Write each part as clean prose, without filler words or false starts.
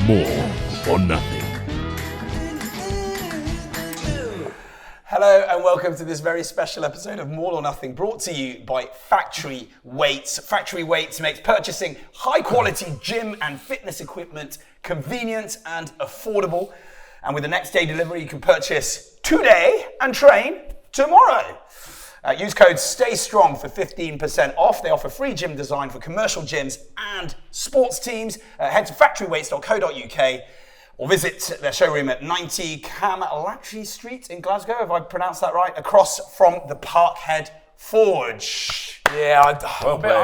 more or nothing. Hello and welcome to this very special episode of More or Nothing, brought to you by Factory Weights. Factory Weights makes purchasing high quality gym and fitness equipment convenient and affordable. And with the next day delivery, you can purchase today and train tomorrow. Use code STAYSTRONG for 15% off. They offer free gym design for commercial gyms and sports teams. Head to factoryweights.co.uk or visit their showroom at 90 Camlatchy Street in Glasgow, if I pronounced that right, across from the Parkhead Forge. Yeah, I'm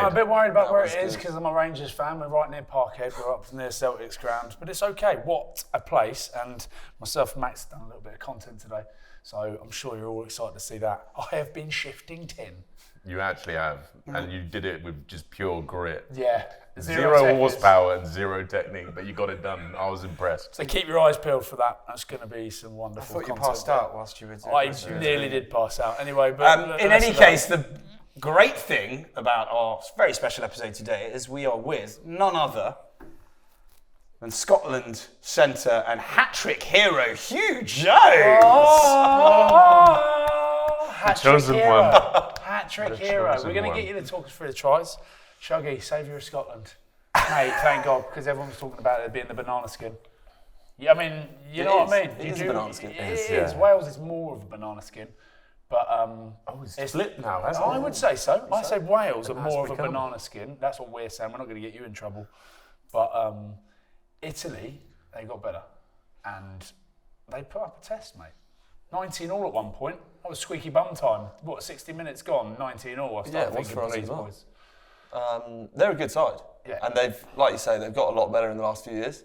a bit worried about where it is because I'm a Rangers fan. We're right near Parkhead. We're up near Celtics ground. But it's okay. What a place. And myself and Max have done a little bit of content today. So I'm sure you're all excited to see that. I have been shifting tin. You actually have. And you did it with just pure grit. Yeah. Zero horsepower and zero technique, but you got it done. I was impressed. So keep your eyes peeled for that. That's going to be some wonderful content. I thought you passed out whilst you were doing I nearly did pass out. Anyway, but in any case, the great thing about our very special episode today is we are with none other than Scotland centre and hat-trick hero Huw Jones. Hat-trick hero. One. Hat-trick hero. We're going to get you to talk us through the tries. Shuggy, saviour of Scotland. Mate, thank God, because everyone was talking about it being the banana skin. Yeah, I mean, you know what I mean? It is a banana skin. It is. Wales is more of a banana skin. But It's flipped now, hasn't it? I would say so. I say Wales are more of a banana skin. That's what we're saying. We're not going to get you in trouble. But Italy, they got better. And they put up a test, mate. 19 all at one point. That was squeaky bum time. What, 60 minutes gone, 19 all. I started thinking, please, boys. They're a good side. Yeah. And they've, like you say, they've got a lot better in the last few years.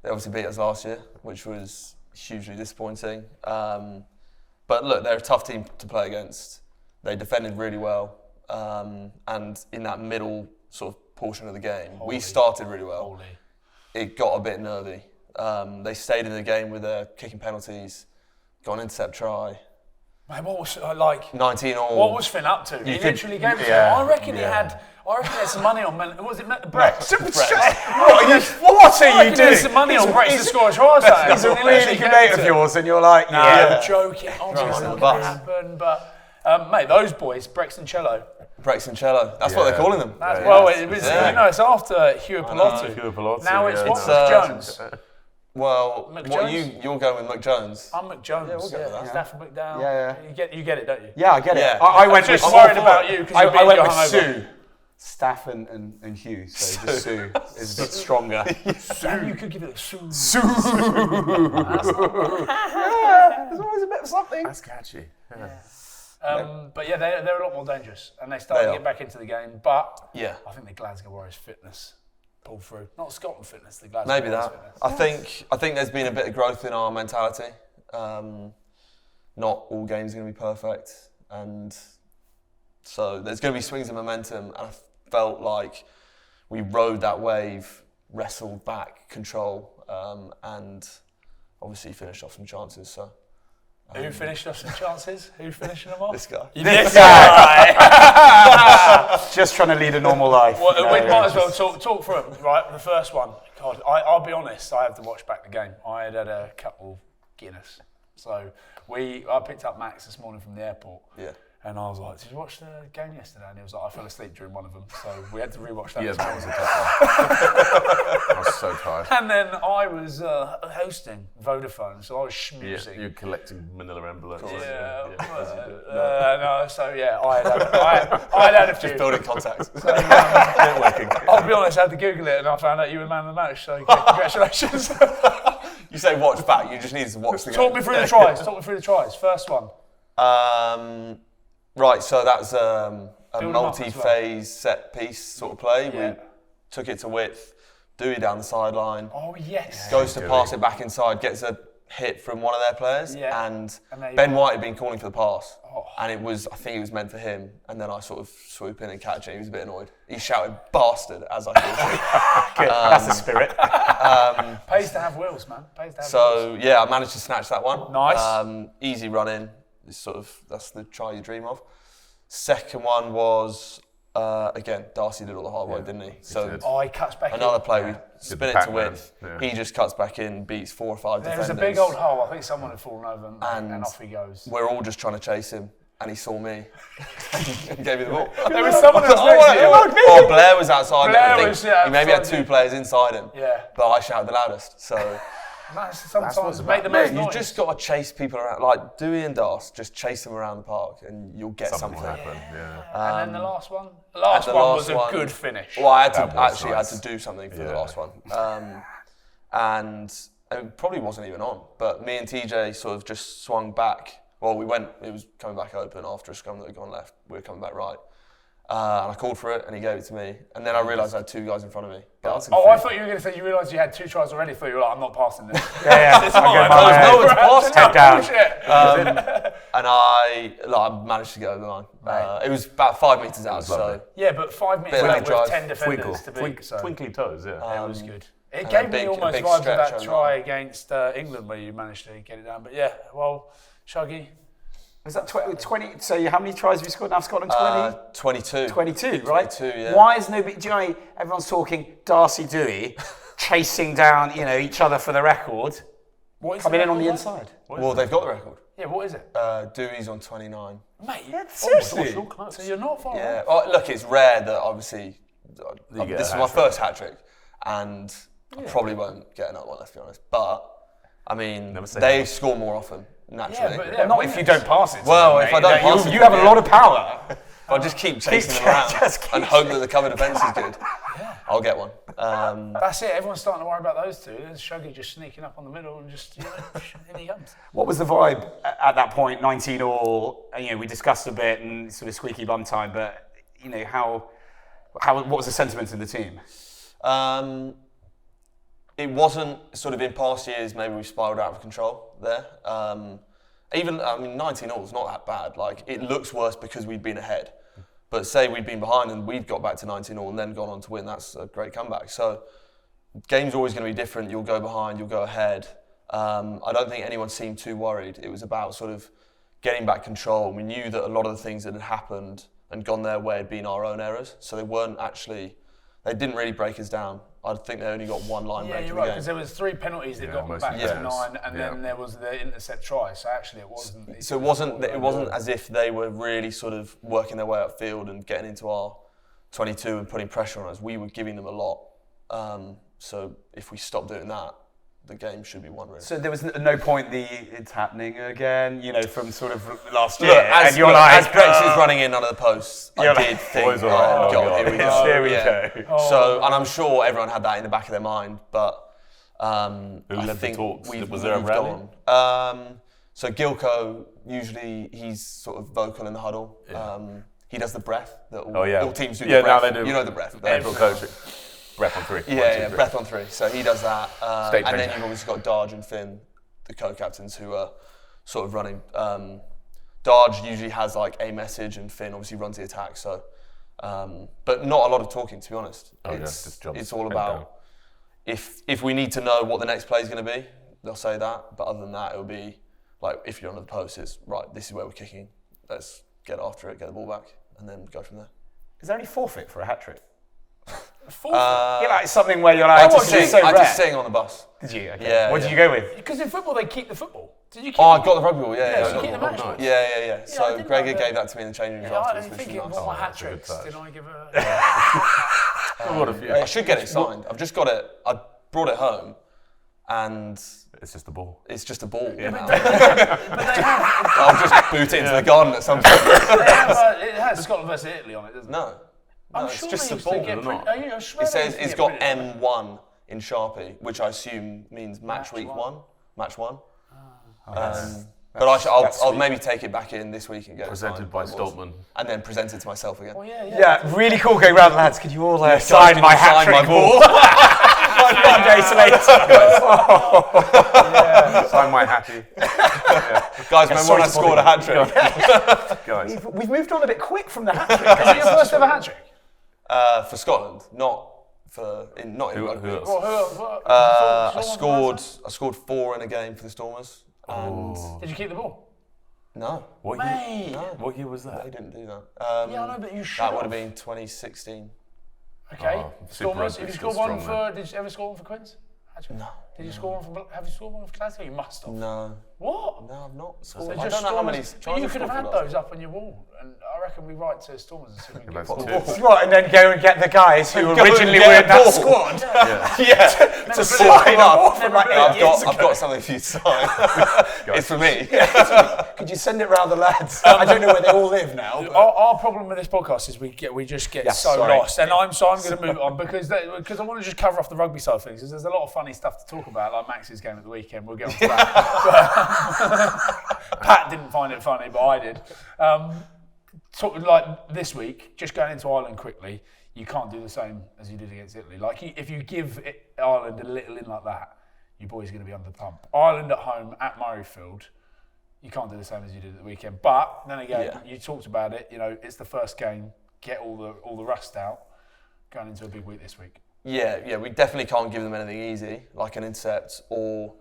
They obviously beat us last year, which was hugely disappointing. But look, they're a tough team to play against. They defended really well. And in that middle sort of portion of the game, we started really well. It got a bit nervy. They stayed in the game with their kicking penalties, got an intercept try. Mate, what was like 19 all. What was Finn up to? He literally gave it to him. I reckon he had some money on was it Brett? What are you doing? Some money on Brett to score a try. He's a really good mate of yours, and you're like, yeah. I'm joking. Obviously not going to happen, but mate, those boys, Brex and Cello. Brex and Cello. That's what they're calling them. It was. You know, it's after Huw Pilotu. Now it's what? Jones. Well, you're going with Mick Jones. I'm Mick Jones. Yeah, we'll go with that. Stafford McDowell. Yeah. You get it, don't you? Yeah, I get it. Yeah. I went with worried about you because I went with Sue. Staff and Huw, so just Sue is a bit stronger. You could give it a Sue. There's always a bit of something. That's catchy. But yeah, they're a lot more dangerous, and they started to get back into the game. But I think the Glasgow Warriors fitness pulled through. Not Scotland fitness, the Glasgow Maybe Warriors that. fitness. I think there's been a bit of growth in our mentality. Not all games are going to be perfect, and so there's going to be swings of momentum. And I felt like we rode that wave, wrestled back control, and obviously finished off some chances. So. Who finished off some chances? Who finishing them off? This guy. This guy, right. Just trying to lead a normal life. Well, we might as well talk through it, right? The first one. God, I'll be honest, I have to watch back the game. I had a couple Guinness. So I picked up Max this morning from the airport. Yeah. And I was like, did you watch the game yesterday? And he was like, I fell asleep during one of them. So we had to rewatch that. Yeah, that was a tough one. I was so tired. And then I was hosting Vodafone, so I was schmoozing. You're collecting manila envelopes. I had a few. Just building contacts. I'll be honest, I had to Google it and I found out you were man of the match, so congratulations. You say watch back, you just needed to watch the game. Talk me through the tries. First one. Right, so that's a Build 'em up multi-phase set piece sort of play. Yeah. We took it to width, Dewey down the sideline. Oh, yes. Goes to pass it back inside, gets a hit from one of their players, and Ben White had been calling for the pass. And I think it was meant for him, and then I sort of swoop in and catch it. He was a bit annoyed. He shouted "bastard" as I thought. Good. That's the spirit. Pays to have wheels, man. Pays to have wheels. So I managed to snatch that one. Nice. Easy run in. That's the try you dream of. Second one was Again, Darcy did all the hard work, didn't he? So he cuts back another in. play, we spin it to width. Yeah. He just cuts back in, beats 4 or 5 There defenders. was a big old hole. I think someone had fallen over and off he goes. We're all just trying to chase him, and he saw me and gave me the ball. There was someone else next to you. Oh, Blair was outside. Blair I think was, yeah, he maybe had outside 2 players inside him. Yeah. But I shouted the loudest. So Sometimes make the most noise. you've just got to chase people around. Like Dewey and Das, just chase them around the park, and you'll get something. will happen. Yeah. And then the last one? The last one was a good finish. Well, I had to was had nice. to do something for the Yeah. last one. And it probably wasn't even on. But me and TJ sort of just swung back. Well, it was coming back open after a scrum that had gone left. We were coming back right. And I called for it, and he gave it to me. And then I realised I had 2 guys in front of me. I thought you were going to say you realised you had 2 tries already. I thought you were like, I'm not passing this. It's no one's passed. Head down. And I managed to get over the line. It was about 5 metres out, lovely. so Yeah, but 5 minutes Bit of out leg with drive. 10 defenders to beat. So Twinkly toes, yeah. it was good. It and gave a me big- almost big vibes of stretch that over try the against England where you managed to get it down. But yeah, well, Shuggy. Was that 20? So how many tries have you scored now, Scotland? 20? 22. 22, right? 22, yeah. Why is nobody? Do you know everyone's talking Darcy Dewey chasing down each other for the record, What is coming the in on the record, inside? Well, they've got the record. mate? Yeah, what is it? Dewey's on 29. Mate, Seriously. so you're not far Yeah. off. Well, look, it's rare that obviously get this is a my hat-trick. first hat trick, and I probably won't get another one. Let's be honest. But I mean, Never say they never. score more often naturally. but yeah, Not if you don't pass it. to Well, them, if mate. I don't pass it you to have a them, lot of power. I'll just keep chasing them around just keep and hope that the cover defence is good. I'll get one. That's it. Everyone's starting to worry about those two. There's Shuggy just sneaking up on the middle and just, in he comes. What was the vibe at that point? 19 all. We discussed a bit and sort of squeaky bum time. But what was the sentiment in the team? It wasn't sort of in past years. Maybe we spiraled out of control there. 19 all is not that bad. Like it looks worse because we'd been ahead. But say we'd been behind and we'd got back to 19 all and then gone on to win. That's a great comeback. So game's always going to be different. You'll go behind, you'll go ahead. I don't think anyone seemed too worried. It was about sort of getting back control. We knew that a lot of the things that had happened and gone their way had been our own errors. So they didn't really break us down. I think they only got 1 line Yeah, break you're in right, the because game. there was 3 penalties that got them mostly back yeah. to 9, and then there was the intercept try. So actually, it wasn't. So it wasn't as if they were really sort of working their way upfield and getting into our 22 and putting pressure on us. We were giving them a lot. So if we stop doing that, the game should be won really. So there was no point it's happening again, from sort of last year. Look, as Brex is running in under the posts, I You're did like, think, boys, all right, oh God, here we go. Here we Yeah. go. So, and I'm sure everyone had that in the back of their mind, but I led the think talks? we've Was there a moved rally? on. So Gilco, usually he's sort of vocal in the huddle. He does the breath that all teams do. Yeah, the breath. now they do. You know the breath. April coaching. Breath on 3. Yeah, breath on 3. So he does that. State And then trainer. you've obviously got Darge and Finn, the co-captains, who are sort of running. Darge usually has like a message, and Finn obviously runs the attack. So, but not a lot of talking, to be honest. It's all head about down. if we need to know what the next play is going to be, they'll say that. But other than that, it'll be like if you're under the post, it's right. This is where we're kicking. Let's get after it, get the ball back, and then go from there. Is there any forfeit for a hat trick? Forfeit? It's something where you're like, I just sing on the bus. Did you? Okay. Yeah, What did yeah. you go with? Because in football, they keep the football. Did you keep Oh, I got the rugby ball. Yeah, you keep the match ball? Yeah. I So didn't Gregor know that. gave that to me in the changing room Yeah, I afterwards, didn't which think was of all nice. my hat that's a good tricks. touch. Did I give a... I've got a few. I should get it signed. I've just got it. I brought it home, and It's just the ball. it's just a ball. now. But they have, I'll just boot it into the garden at some point. it has Scotland versus Italy on it, doesn't it? No, I'm it's sure just they a used to ball. get not. I swear It they says used to it's get got printed. M1 in Sharpie, which I assume means match week 1. Match 1. But I'll maybe take it back in this week and get Presented it by signed Stoltman. and then present it to myself again. Well, yeah. Yeah, really cool going round, lads. Could you all Guys, sign can my you hat sign my trick ball? ball? 1 day later. Sign my happy. Guys, remember when I scored a hat trick? Guys. We've moved on a bit quick from the hat trick. Is it your first ever hat trick? For Scotland, not in rugby. Who else? Well, I scored 4 in a game for the Stormers. And Did you keep the ball? No. What Mate. year? What year was They that? didn't do that. Yeah, I know, but you should. That would have been 2016. Okay. Oh, Super Stormers. Rugby's Have you still scored one strong, for? Did you ever score one for Quins? No. Did you score one for? Have you scored one for Glasgow? You must have. No. What? No, I've not So scored. I just don't know how many Stormers- tries You I've could have scored had for those up on your wall, and I reckon we write to Stormers and see if we can get That's two. What, and then go and get the guys who Go and originally get were a in that ball. squad? Yeah. To slide up from like I've 8 years got ago. something for you to sign. It's for me. Could you send it round the lads? I don't know where they all live now. But... Our problem with this podcast is we just get so sorry. lost, and I'm going to move on because I want to just cover off the rugby side of things. 'Cause there's a lot of funny stuff to talk about, like Max's game at the weekend. We'll get on to that. Pat didn't find it funny, but I did. Like this week, just going into Ireland quickly, you can't do the same as you did against Italy. Like if you give Ireland a little in like that, your boy's going to be under the pump. Ireland at home at Murrayfield. You can't do the same as you did at the weekend. But then again, you talked about it. You know, it's the first game. Get all the rust out. Going into a big week this week. Yeah, we definitely can't give them anything easy, like an intercept, or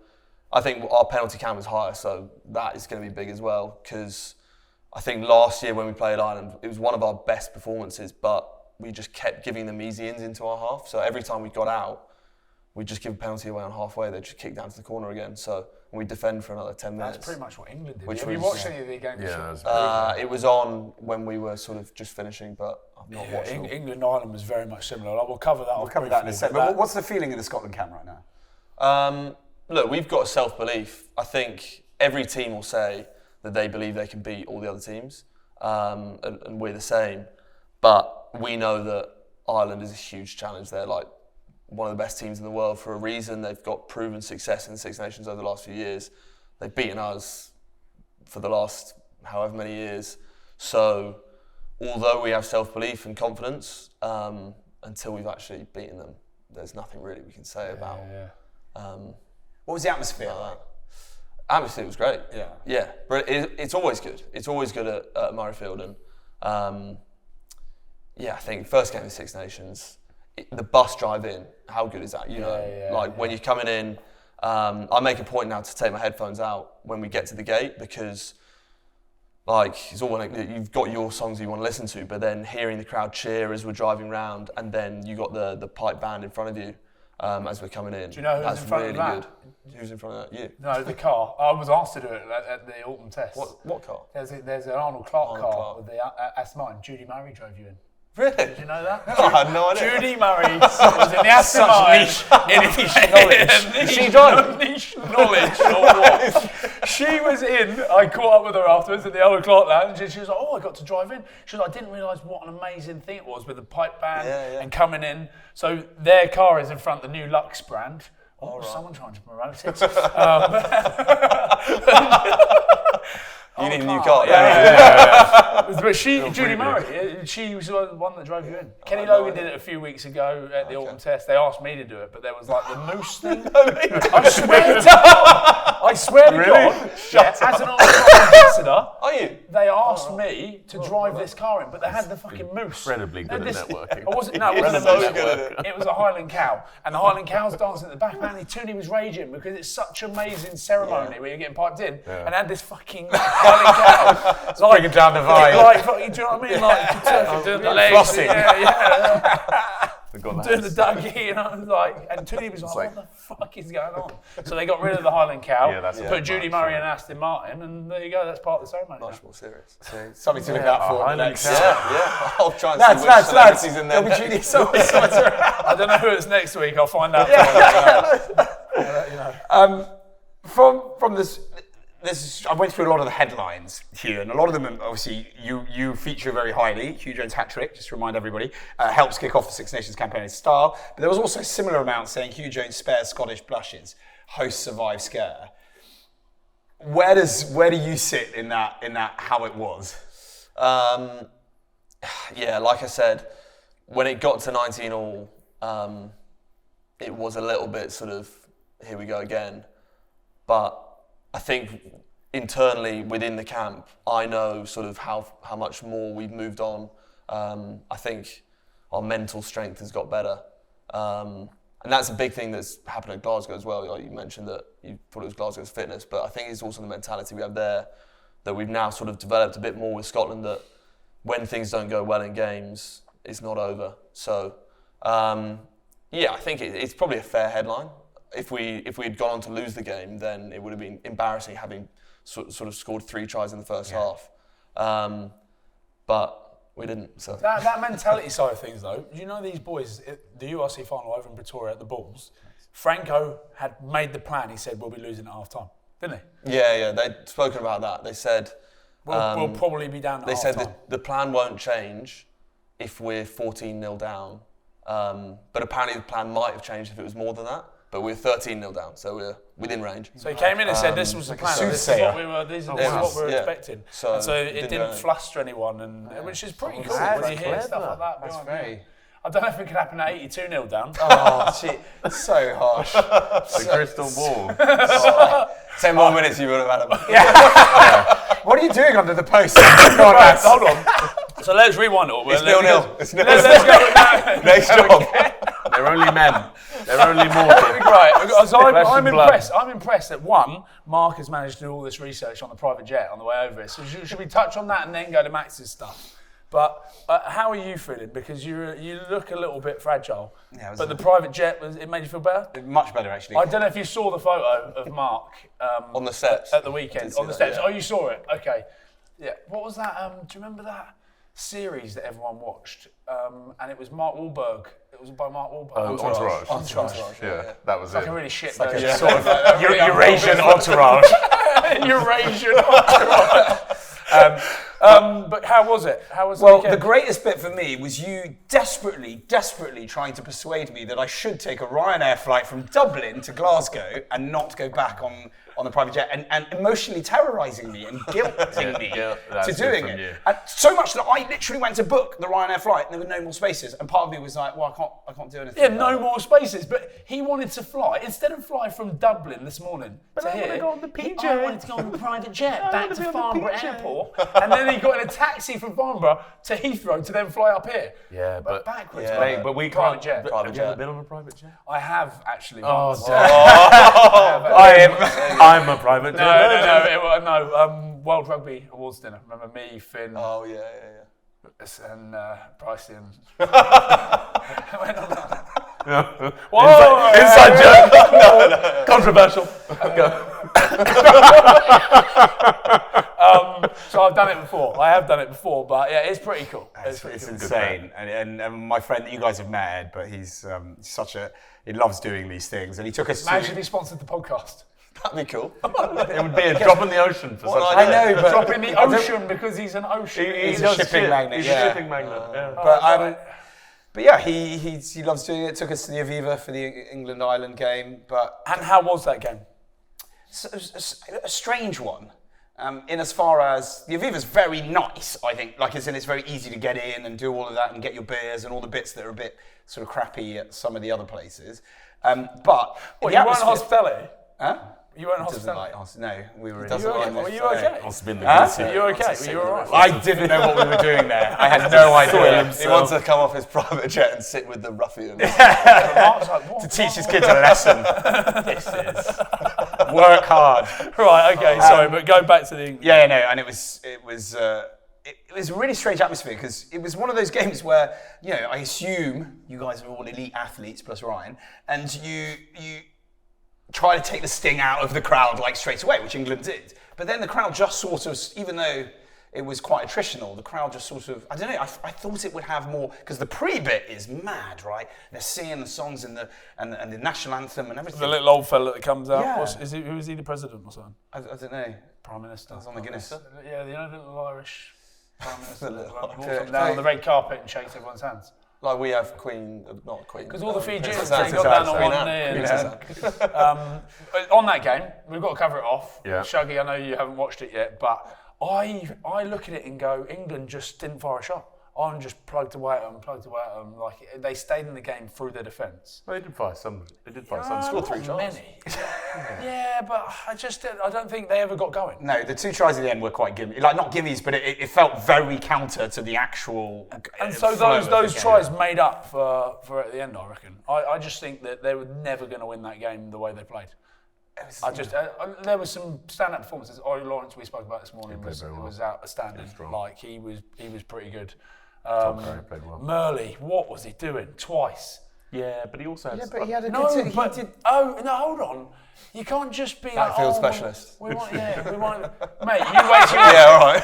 I think our penalty count was higher, so that is going to be big as well, because I think last year when we played Ireland, it was one of our best performances, but we just kept giving them easy ins into our half, so every time we got out, we'd just give a penalty away on halfway, they'd just kick down to the corner again, so we'd defend for another 10 minutes. That's pretty much what England did. Which Have you was- watched any of the games? Yeah, It was on when we were sort of just finishing, but I've not watched it all. England-Ireland was very much similar. Like, we'll cover that. We'll cover that in a second. But what's the feeling in the Scotland camp right now? Look, we've got self-belief. I think every team will say that they believe they can beat all the other teams, and we're the same. But we know that Ireland is a huge challenge. They're like one of the best teams in the world for a reason. They've got proven success in the Six Nations over the last few years. They've beaten us for the last however many years. So although we have self-belief and confidence, until we've actually beaten them, there's nothing really we can say about. What was the atmosphere like? Atmosphere was great. Yeah. But it's always good. It's always good at Murrayfield, and I think first game of Six Nations, the bus drive in, how good is that? You know, when you're coming in, I make a point now to take my headphones out when we get to the gate, because like it's all you've got your songs you want to listen to, but then hearing the crowd cheer as we're driving round, and then you got the pipe band in front of you as we're coming in. Do you know who's That's in front really of that? good. Who's in front of that? You. No, the car. I was asked to do it at the autumn test. What car? There's an Arnold Clark Arnold car Clark. with the Aston Martin. Judy Murray drove you in. Really? Did you know that? I had no idea. Judy Murray was in the Aston Martin. Niche knowledge. Niche knowledge or what? She was in. I caught up with her afterwards at the Arnold Clark lounge, and she was like, "Oh, I got to drive in." She was like, "I didn't realise what an amazing thing it was with the pipe band and coming in." So their car is in front of the new Lux brand. Oh, someone trying to promote it. You need a new car. But Judy Murray, she was the one that drove you in. Kenny Logan did it a few weeks ago at the autumn test. They asked me to do it, but there was like the moose thing. I swear to God, as an ambassador, they asked me to drive this car in, but they had the fucking moose. Incredibly good at networking. It wasn't a moose. It was a Highland cow, and the Highland cow's dancing at the back. Man, Toonie was raging because it's such an amazing ceremony where you're getting piped in, and had this fucking Highland cow. It's bringing down the vibe. Like, do you know what I mean? Like, doing the legs. Flossing. Doing the Dougie, and I was like, and Toonie was like, what the fuck is going on? So they got rid of the Highland cow, put Judy Murray and Aston Martin, and there you go, that's part of the ceremony. Much more serious. So something to look out for next. I'll try and see which celebrities in there. There'll be Judy. I don't know who it's next week, I'll find out. From this, I went through a lot of the headlines here, and a lot of them, obviously, you feature very highly. Huw Jones hat-trick, just to remind everybody, helps kick off the Six Nations campaign in style. But there was also a similar amount saying Huw Jones spares Scottish blushes, hosts survive scare. Where do you sit in that how it was? Like I said, when it got to 19 all, it was a little bit sort of, here we go again. But I think internally within the camp, I know sort of how much more we've moved on. I think our mental strength has got better. And that's a big thing that's happened at Glasgow as well. Like you mentioned that you thought it was Glasgow's fitness, but I think it's also the mentality we have there. that we've now sort of developed a bit more with Scotland, that when things don't go well in games, it's not over. So, I think it's probably a fair headline. If we had gone on to lose the game, then it would have been embarrassing having sort of scored 3 tries in the first half. But we didn't. So that mentality side of things, though, you know, these boys, the URC final over in Pretoria at the Bulls, Franco had made the plan. He said, we'll be losing at half time, didn't he? Yeah, they'd spoken about that. They said, we'll probably be down at half time. They said the plan won't change if we're 14-0 down. But apparently the plan might have changed if it was more than that. But we're 13-0 down, so we're within range. So he came in and said this was the plan. This is what we were expecting. So it didn't fluster anyone, which is pretty cool when you hear stuff like that. That's very... I don't know if it could happen at 82-0 down. Oh, shit. So harsh. The crystal ball. 10 more minutes, you would have had them. What are you doing under the post? Right, hold on. So let's rewind it all. It's 0-0. Let's go. Next job. They're only men. They're only mortal. Right, so I'm and blood. impressed. I'm impressed that Mark has managed to do all this research on the private jet on the way over here. So should we touch on that and then go to Max's stuff? But how are you feeling? Because you look a little bit fragile. Yeah, but the private jet it made you feel better. Much better, actually. I don't know if you saw the photo of Mark on the steps at the weekend on the steps. Yeah. Oh, you saw it. Okay. Yeah. What was that? Do you remember that series that everyone watched? And it was Mark Wahlberg. It was by Mark Wahlberg. Entourage. Yeah, that was like it. a really shit Sort of Eurasian entourage. Eurasian entourage. But how was it? How was Well, the weekend? the greatest bit for me was you desperately trying to persuade me that I should take a Ryanair flight from Dublin to Glasgow and not go back on the private jet, and emotionally terrorising me and guilting me to doing it. And so much that I literally went to book the Ryanair flight and there were no more spaces. And part of me was like, well, I can't do anything. Yeah, no more spaces. But he wanted to fly instead of fly from Dublin this morning to here. go on the PJ. I wanted to go on the private jet back to Farnborough Airport, and then he got in a taxi from Farnborough to Heathrow to then fly up here. Yeah, but backwards. yeah. Mate, but we private can't. jet. Have you ever been on a private jet? I have actually. Oh, once. I'm a private jet. No. World Rugby Awards dinner. Remember me, Finn. Oh yeah. And Pricey and. Inside joke. No. Controversial. So I've done it before. I have done it before, but yeah, it's pretty cool. It's insane. And my friend that you guys have met, Ed, but he's he loves doing these things. And he took us Imagine he sponsored the podcast. That'd be cool. It would be a drop in the ocean for such I know, but Drop in the ocean because he's an ocean. He's a shipping magnet. He's yeah. a shipping magnet. Yeah. But yeah, he loves doing it. Took us to the Aviva for the England-Ireland game. And how was that game? A strange one. In as far as the Aviva's very nice, I think. Like, it's very easy to get in and do all of that and get your beers and all the bits that are a bit sort of crappy at some of the other places. But you weren't hospitality? Huh? You weren't Doesn't hospitality? No, we were. Were you okay? Must have been the Were you okay? Were you alright? I didn't know what we were doing there. I had no idea. He wants to come off his private jet and sit with the ruffians. Mark's like, what? To teach his kids a lesson. This is work hard. Right, okay, sorry, but go back to the... Yeah, no, and it was a really strange atmosphere because it was one of those games where, I assume you guys are all elite athletes plus Ryan, and you try to take the sting out of the crowd like straight away, which England did. But then the crowd just sort of, even though it was quite attritional, the crowd just sort of, I don't know, I thought it would have more, because the pre-bit is mad, right? They're singing the songs and the national anthem and everything. The little old fella that comes out, Yeah. who is he, the president or something? I don't know. Prime Minister. It's on the Guinness. Yeah, the little Irish Prime Minister that walks Okay. down on the red carpet and shakes everyone's hands. Like we have Queen, not Queen. Because all the Fijians, Princess they got down on Anne. one knee. Princess And, on that game, we've got to cover it off. Yeah. Shuggy, I know you haven't watched it yet, but I look at it and go, England just didn't fire a shot. Ireland just plugged away at them. Like, they stayed in the game through their defence. Well, they did fire some. Scored 3 shots. Many. Yeah, but I don't think they ever got going. No, the 2 tries at the end were quite gimme, like not gimmies, but it felt very counter to the actual. And so flow of those the game. tries made up for at the end, I reckon. I just think that they were never going to win that game the way they played. There was some stand-up performances. Ori Lawrence, we spoke about this morning, was outstanding. Like he was pretty good. Tom Curry played well. Murley, what was he doing? Twice. Yeah, but he also had. Hold on. You can't just be Backfield specialist. We want, mate. You wait till Yeah, all right.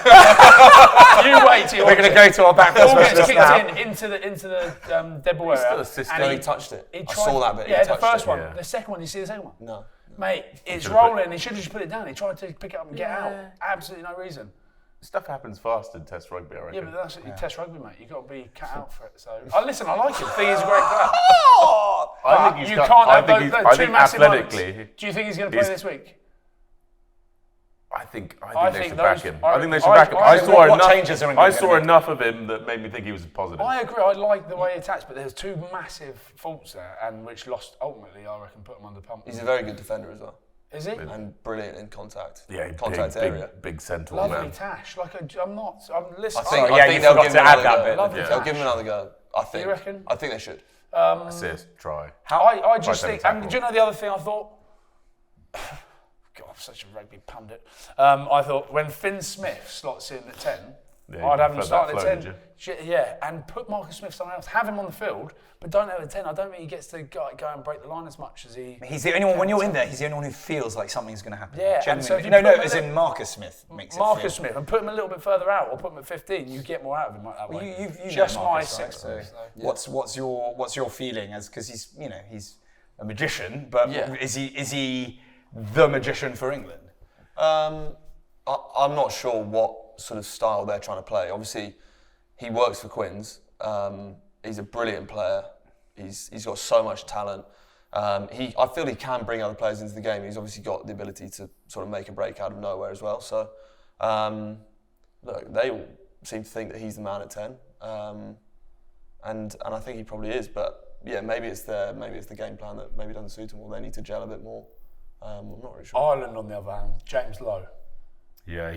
you wait till We're going to go to our backfield ball gets specialist kicked now. into the dead ball area. No, he touched it. He I tried- saw that bit. Yeah, he the touched first it. one. Yeah. The second one. You see the second one? No. Mate, it's Should've rolling. He should have just put it down. He tried to pick it up and get out. Absolutely no reason. Stuff happens fast in Test rugby, I reckon. Yeah, but that's Test rugby, mate. You've got to be cut out for it. So, listen, I like him. I think he's a great player. I think he's You got- can't I have think those he's- I two think massive athletically, moments. Do you think he's going to play this week? I think I they think should back those- him. I- I think they should I- back him. I- I saw what enough. changes are in I gonna saw be? enough of him that made me think he was positive. I agree. I like the way he attacks, but there's two massive faults there, and which ultimately, I reckon, put him under pump. He's a very good defender as well. Is he? And brilliant in contact. Yeah, contact area. big central Lovely man. Tash. I'm listening. I think, yeah, I you think they'll forgot give to him add another that go. bit. Lovely They'll Tash. give him another go. I think. You reckon? I think they should. Assist, try. I just Try think, to and tackle. do you know the other thing I thought? God, I'm such a rugby pundit. I thought when Finn Smith slots in at 10, Yeah, I'd have him prefer starting that at flow, 10. Yeah, and put Marcus Smith somewhere else. Have him on the field, but don't have a 10. I don't think he gets to go and break the line as much as he. He's the only one, when you're in there, he's the only one who feels like something's going to happen. Yeah, and Genuinely. so if you No, put him as in in Marcus Smith makes it Marcus feel. Smith, and put him a little bit further out, or put him at 15. You get more out of him that Well, way. you just know my Marcus, right? six. So what's your feeling as because he's a magician, but Yeah. is he the magician for England? I'm not sure what sort of style they're trying to play. Obviously, he works for Quins. He's a brilliant player. He's got so much talent. I feel he can bring other players into the game. He's obviously got the ability to sort of make a break out of nowhere as well. So, look, they all seem to think that he's the man at 10, and I think he probably is. But yeah, maybe it's the game plan that maybe doesn't suit them, or they need to gel a bit more. I'm not really sure. Ireland, on the other hand, James Lowe. Yeah,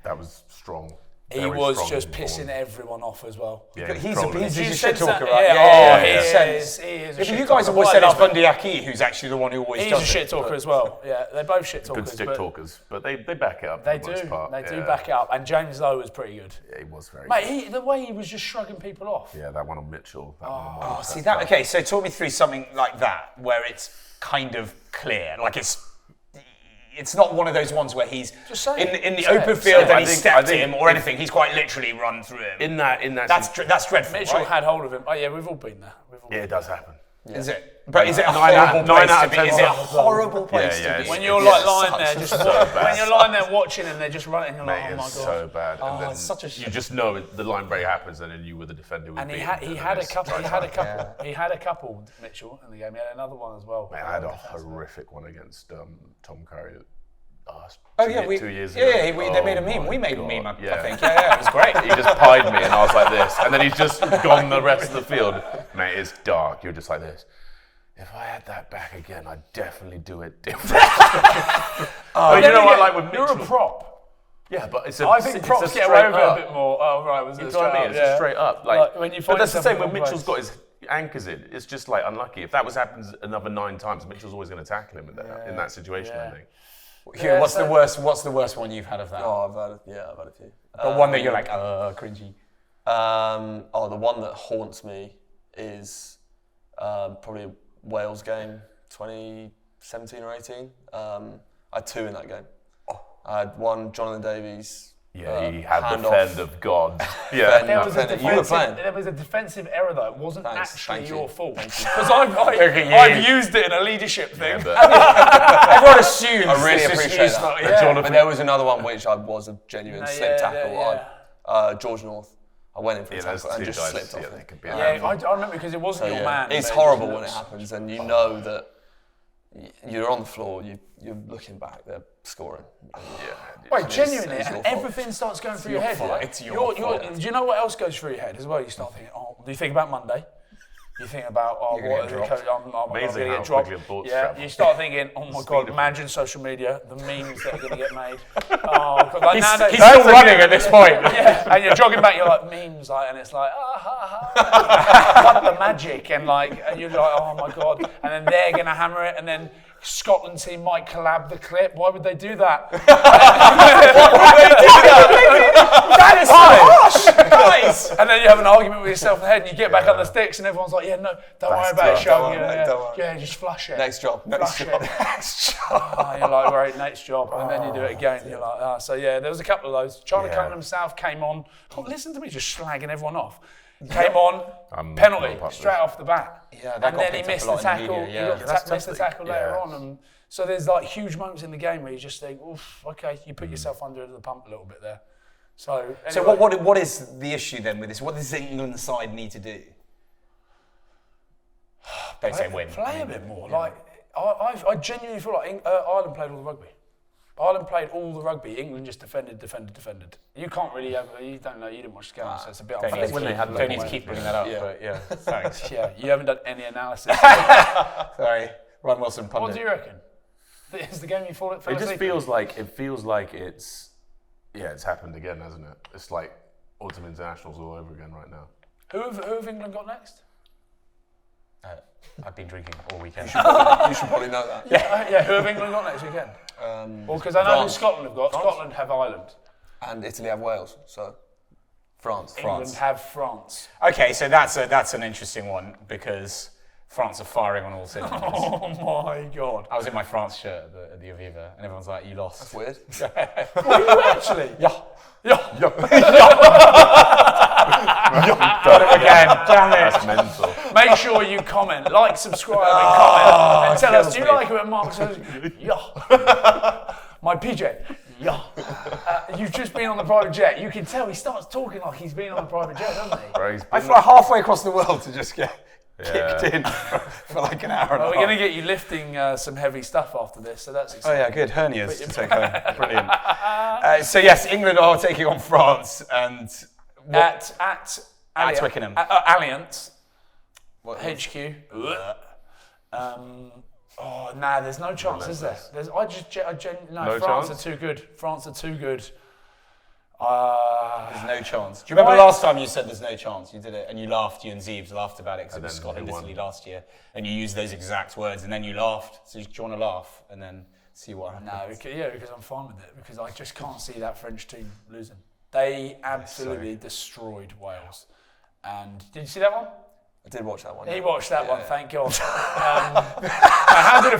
that was strong. He Very was strong just and pissing bold. everyone off as well. Yeah, But he's trolling. a Did you shit sense talker, that? right? Yeah, he he is. is a Yeah, shit but you guys talker. always I said it's love it. Bundy Aki who's actually the one who always He's does a it. shit talker as well. Yeah, they're both shit talkers. Good stick but talkers, but they back it up. They for the most do. part. They do Yeah. back it up. And James Lowe was pretty good. Yeah, he was very. Mate, the way he was just shrugging people off. Yeah, that one on Mitchell. That one on Oh, Midas, see that's that? Okay, so talk me through something like that where it's kind of clear, like it's not one of those ones where he's Just say it. in the Say open it. field Say it. and I he think- stepped I to think him or if- anything. He's quite literally run through him. In that. That's dreadful. Mitchell right? had hold of him. Oh yeah, we've all been there. Yeah, it does happen. Is it? But is it a Nine out- horrible nine place out to of be? 10 Is it a times. horrible place Yeah, to be? When it's- you're Yeah, like lying there, just when you're lying there watching and they're just running, and you're like, Mate, oh my it's god. so bad. Oh, And then it's such a you shame. just know the line break happens, and then you were the defender. And he had a couple. He had a couple. Mitchell in the game. He had another one as well. Man, I had a horrific one against Tom Curry. Oh yeah, 2 years yeah, ago. they made a Oh meme. my We made a God. meme. I Yeah. think. Yeah, it was great. He just pied me, and I was like this, and then he's just gone the rest of the field. Mate, it's dark. You're just like this. If I had that back again, I'd definitely do it different. But you know what? Like with You're a Mitchell. prop. Yeah, but it's I think props get away with it a bit more. Oh right, was it You know what I mean? It's yeah. just straight up. Like, when you but find that's the yourself same when in the Mitchell's place. got his anchors in. It's just like unlucky. If that happens another 9 times, Mitchell's always going to tackle him in that situation. I think. Hugh, what's the worst one you've had of that? Oh, I've had a few. The one that you're like, cringy. The one that haunts me is probably a Wales game, 2017 or 18. I had 2 in that game. I had one, Jonathan Davies. Yeah, he had the handoff. fend of God. Yeah. You were playing. There was a defensive error though. It wasn't Thanks, actually thank you. your fault. Thank you. Because I've used it in a leadership thing. Everyone assumes I really this is appreciate useful. that. Yeah. But there was another one which I was a genuine No, slip yeah, tackle. yeah. George North. I went in for a those tackle and two just guys, slipped yeah, off they him. could be Yeah, I remember because it wasn't So, your yeah, man. it's but horrible just when it looks- happens, and you know that you're on the floor. You're looking back. They're scoring. Wait, It's genuinely, your and fault. everything starts going through your your head. fault. Right? It's your fault. Do you know what else goes through your head as well? You start thinking, do you think about Monday? You think about, You're what gonna is get it? dropped. I'm Amazing going to how get dropped. quickly thoughts Yeah, travel. you start thinking, oh my God, imagine social media, the memes that are going to get made. Oh, God, like nowadays- He's still running at this point. yeah, and you're jogging back, you're like memes, like, and it's like, what the magic, and you're like, oh my god, and then they're gonna hammer it, and then Scotland team might collab the clip. Why would they do that? That is so harsh, guys. And then you have an argument with yourself in the head, and you get back on the sticks, and everyone's like, "Yeah, no, don't worry about it, Sean. Yeah, just flush it. Next job. Flush it. You're like, great, next job, and then you do it again. You're like, so yeah, there was a couple of those. China Cunningham himself came on. Oh, listen to me, just slagging everyone off. Came on, penalty straight off the bat. Yeah, that and got then he picked up missed a the lot in the tackle. media, He yeah. missed the tackle later on. And so there's like huge moments in the game where you just think, oof, okay, you put yourself under the pump a little bit there. So, anyway. So what is the issue then with this? What does England side need to do? Don't say win. Play a bit more. Like I genuinely feel like Ireland played all the rugby. Ireland played all the rugby. England just defended. You can't really have. You don't know. You didn't watch the game, so it's a bit unfair. Don't need to keep bringing that up, but yeah, thanks. Yeah, you haven't done any analysis. Sorry, Ryan Wilson pundit. What do you reckon? Is the game you fell asleep? It just feels like it's happened again, hasn't it? It's like autumn internationals all over again right now. Who have England got next? I've been drinking all weekend. You should probably know that. Yeah. Who have England got next weekend? Well, because I know who Scotland have got. Scotland have Ireland. And Italy have Wales, so France. England have France. Okay, so that's an interesting one because France are firing on all cylinders. Oh my God! I was in my France shirt at the Aviva, and everyone's like, "You lost." That's weird. Were you actually? Yeah. Got it again. Damn it. That's mental. Make sure you comment, like, subscribe, and comment, and tell us, do you like it when Mark says, yeah? My PJ, yeah. You've just been on the private jet. You can tell he starts talking like he's been on the private jet, doesn't he? I fly halfway across the world to just get kicked in for like an hour and a half. We're going to get you lifting some heavy stuff after this, so that's Oh exciting. yeah, good. Hernias to take home. Brilliant. So yes, England are taking on France and... At Twickenham. Allianz. What? HQ. There's no chance, is there? France chance? are too good. France are too good. There's no chance. Do you remember last time you said there's no chance? You did it and you laughed. You and Zeebs laughed about it because it was Scotland, Italy last year, and you used those exact words, and then you laughed. So do you want to laugh and then see what happens? No, because I'm fine with it, because I just can't see that French team losing. They absolutely destroyed Wales. And did you see that one? I did watch that one. He watched that one, thank God. How good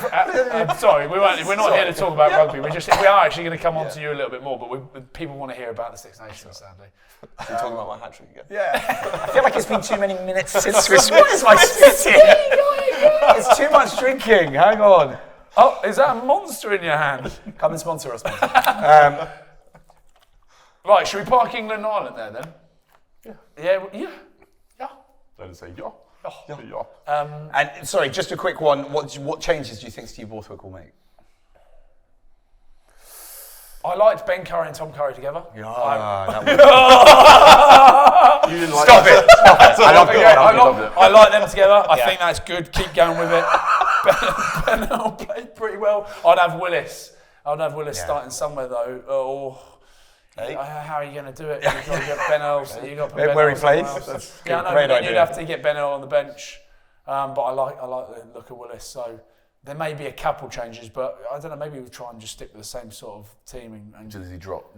sorry, we're not here to talk about rugby. We are actually going to come on to you a little bit more, but people want to hear about the Six Nations, sadly. Are you talking about my hat-trick again? Yeah. I feel like it's been too many minutes since we What is my spitting? It's too much drinking. Hang on. Oh, is that a monster in your hand? Come and sponsor us, man. Right, should we park England and Ireland there then? Yeah. Don't say yeah. And sorry, just a quick one. What changes do you think Steve Borthwick will make? I liked Ben Curry and Tom Curry together. You didn't like Stop it. I like them together. I think that's good. Keep going with it. Ben played pretty well. I'd have Willis starting somewhere though. How are you going to do it? You've got to get Ben Earl. You've got to put where he Ben plays. Earl. That's great idea. You'd have to get Ben Earl on the bench. But I like the look of Willis. So there may be a couple changes, but I don't know. Maybe we'll try and just stick with the same sort of team. And Does he drop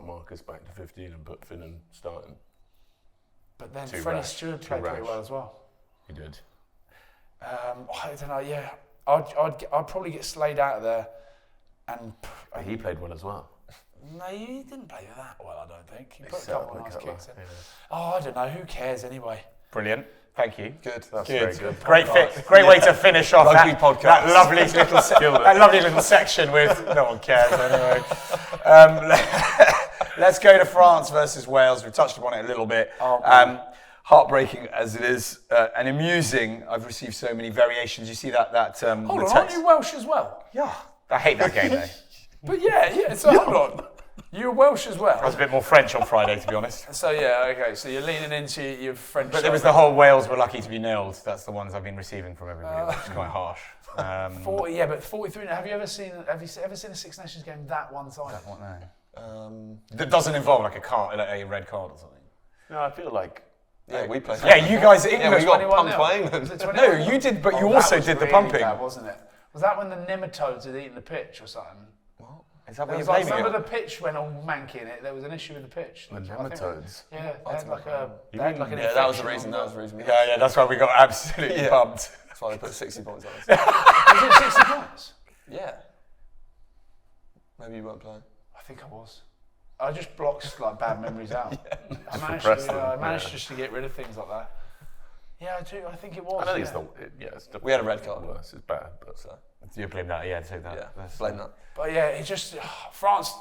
Marcus back to 15 and put Finnan starting? But then Freddie Stewart played pretty well as well. He did. I don't know. Yeah, I'd probably get Slade out of there, and He played well as well. No, he didn't play that well, I don't think. He put a couple of nice kicks in. Oh, I don't know. Who cares anyway? Brilliant. Thank you. Good. That's very good. Great way to finish off Rugby that podcast. lovely little section with no one cares anyway. Let's go to France versus Wales. We've touched upon it a little bit. Heartbreaking as it is, and amusing. I've received so many variations. You see that Hold on, aren't you Welsh as well? Yeah. I hate that game though. But yeah. So hold on. You're Welsh as well. I was a bit more French on Friday, to be honest. So okay. So you're leaning into your French. But there was the whole Wales were lucky to be nilled. That's the ones I've been receiving from everybody, which is quite harsh. 40, but 43. Have you ever seen a Six Nations game that one-sided? That doesn't involve like a red card or something. No, I feel like. Yeah, we played. Yeah, you guys, England. we got 21-0. pumped by England. No, you did, but you also did the pumping. Bad, wasn't it? Was that when the nematodes had eaten the pitch or something? Is that what There you're was like, blaming remember it? the pitch went all manky in it? There was an issue with the pitch. The I think- nematodes. Yeah, they had like a. They had like an Yeah, that was the infection reason. on That was the reason. Yeah, that's why we got absolutely pumped. That's why they put 60 points on us. Was it 60 points? Yeah. Maybe you weren't playing. I think I was. I just blocked like bad memories out. I managed, repress to, them, I managed yeah. just to get rid of things like that. Yeah, I do. I think it was. I don't think yeah. it's definitely We had a red card. worse. It's bad, but So, You blame that, yeah, take that. yeah, That's- blame that. But yeah, it just France.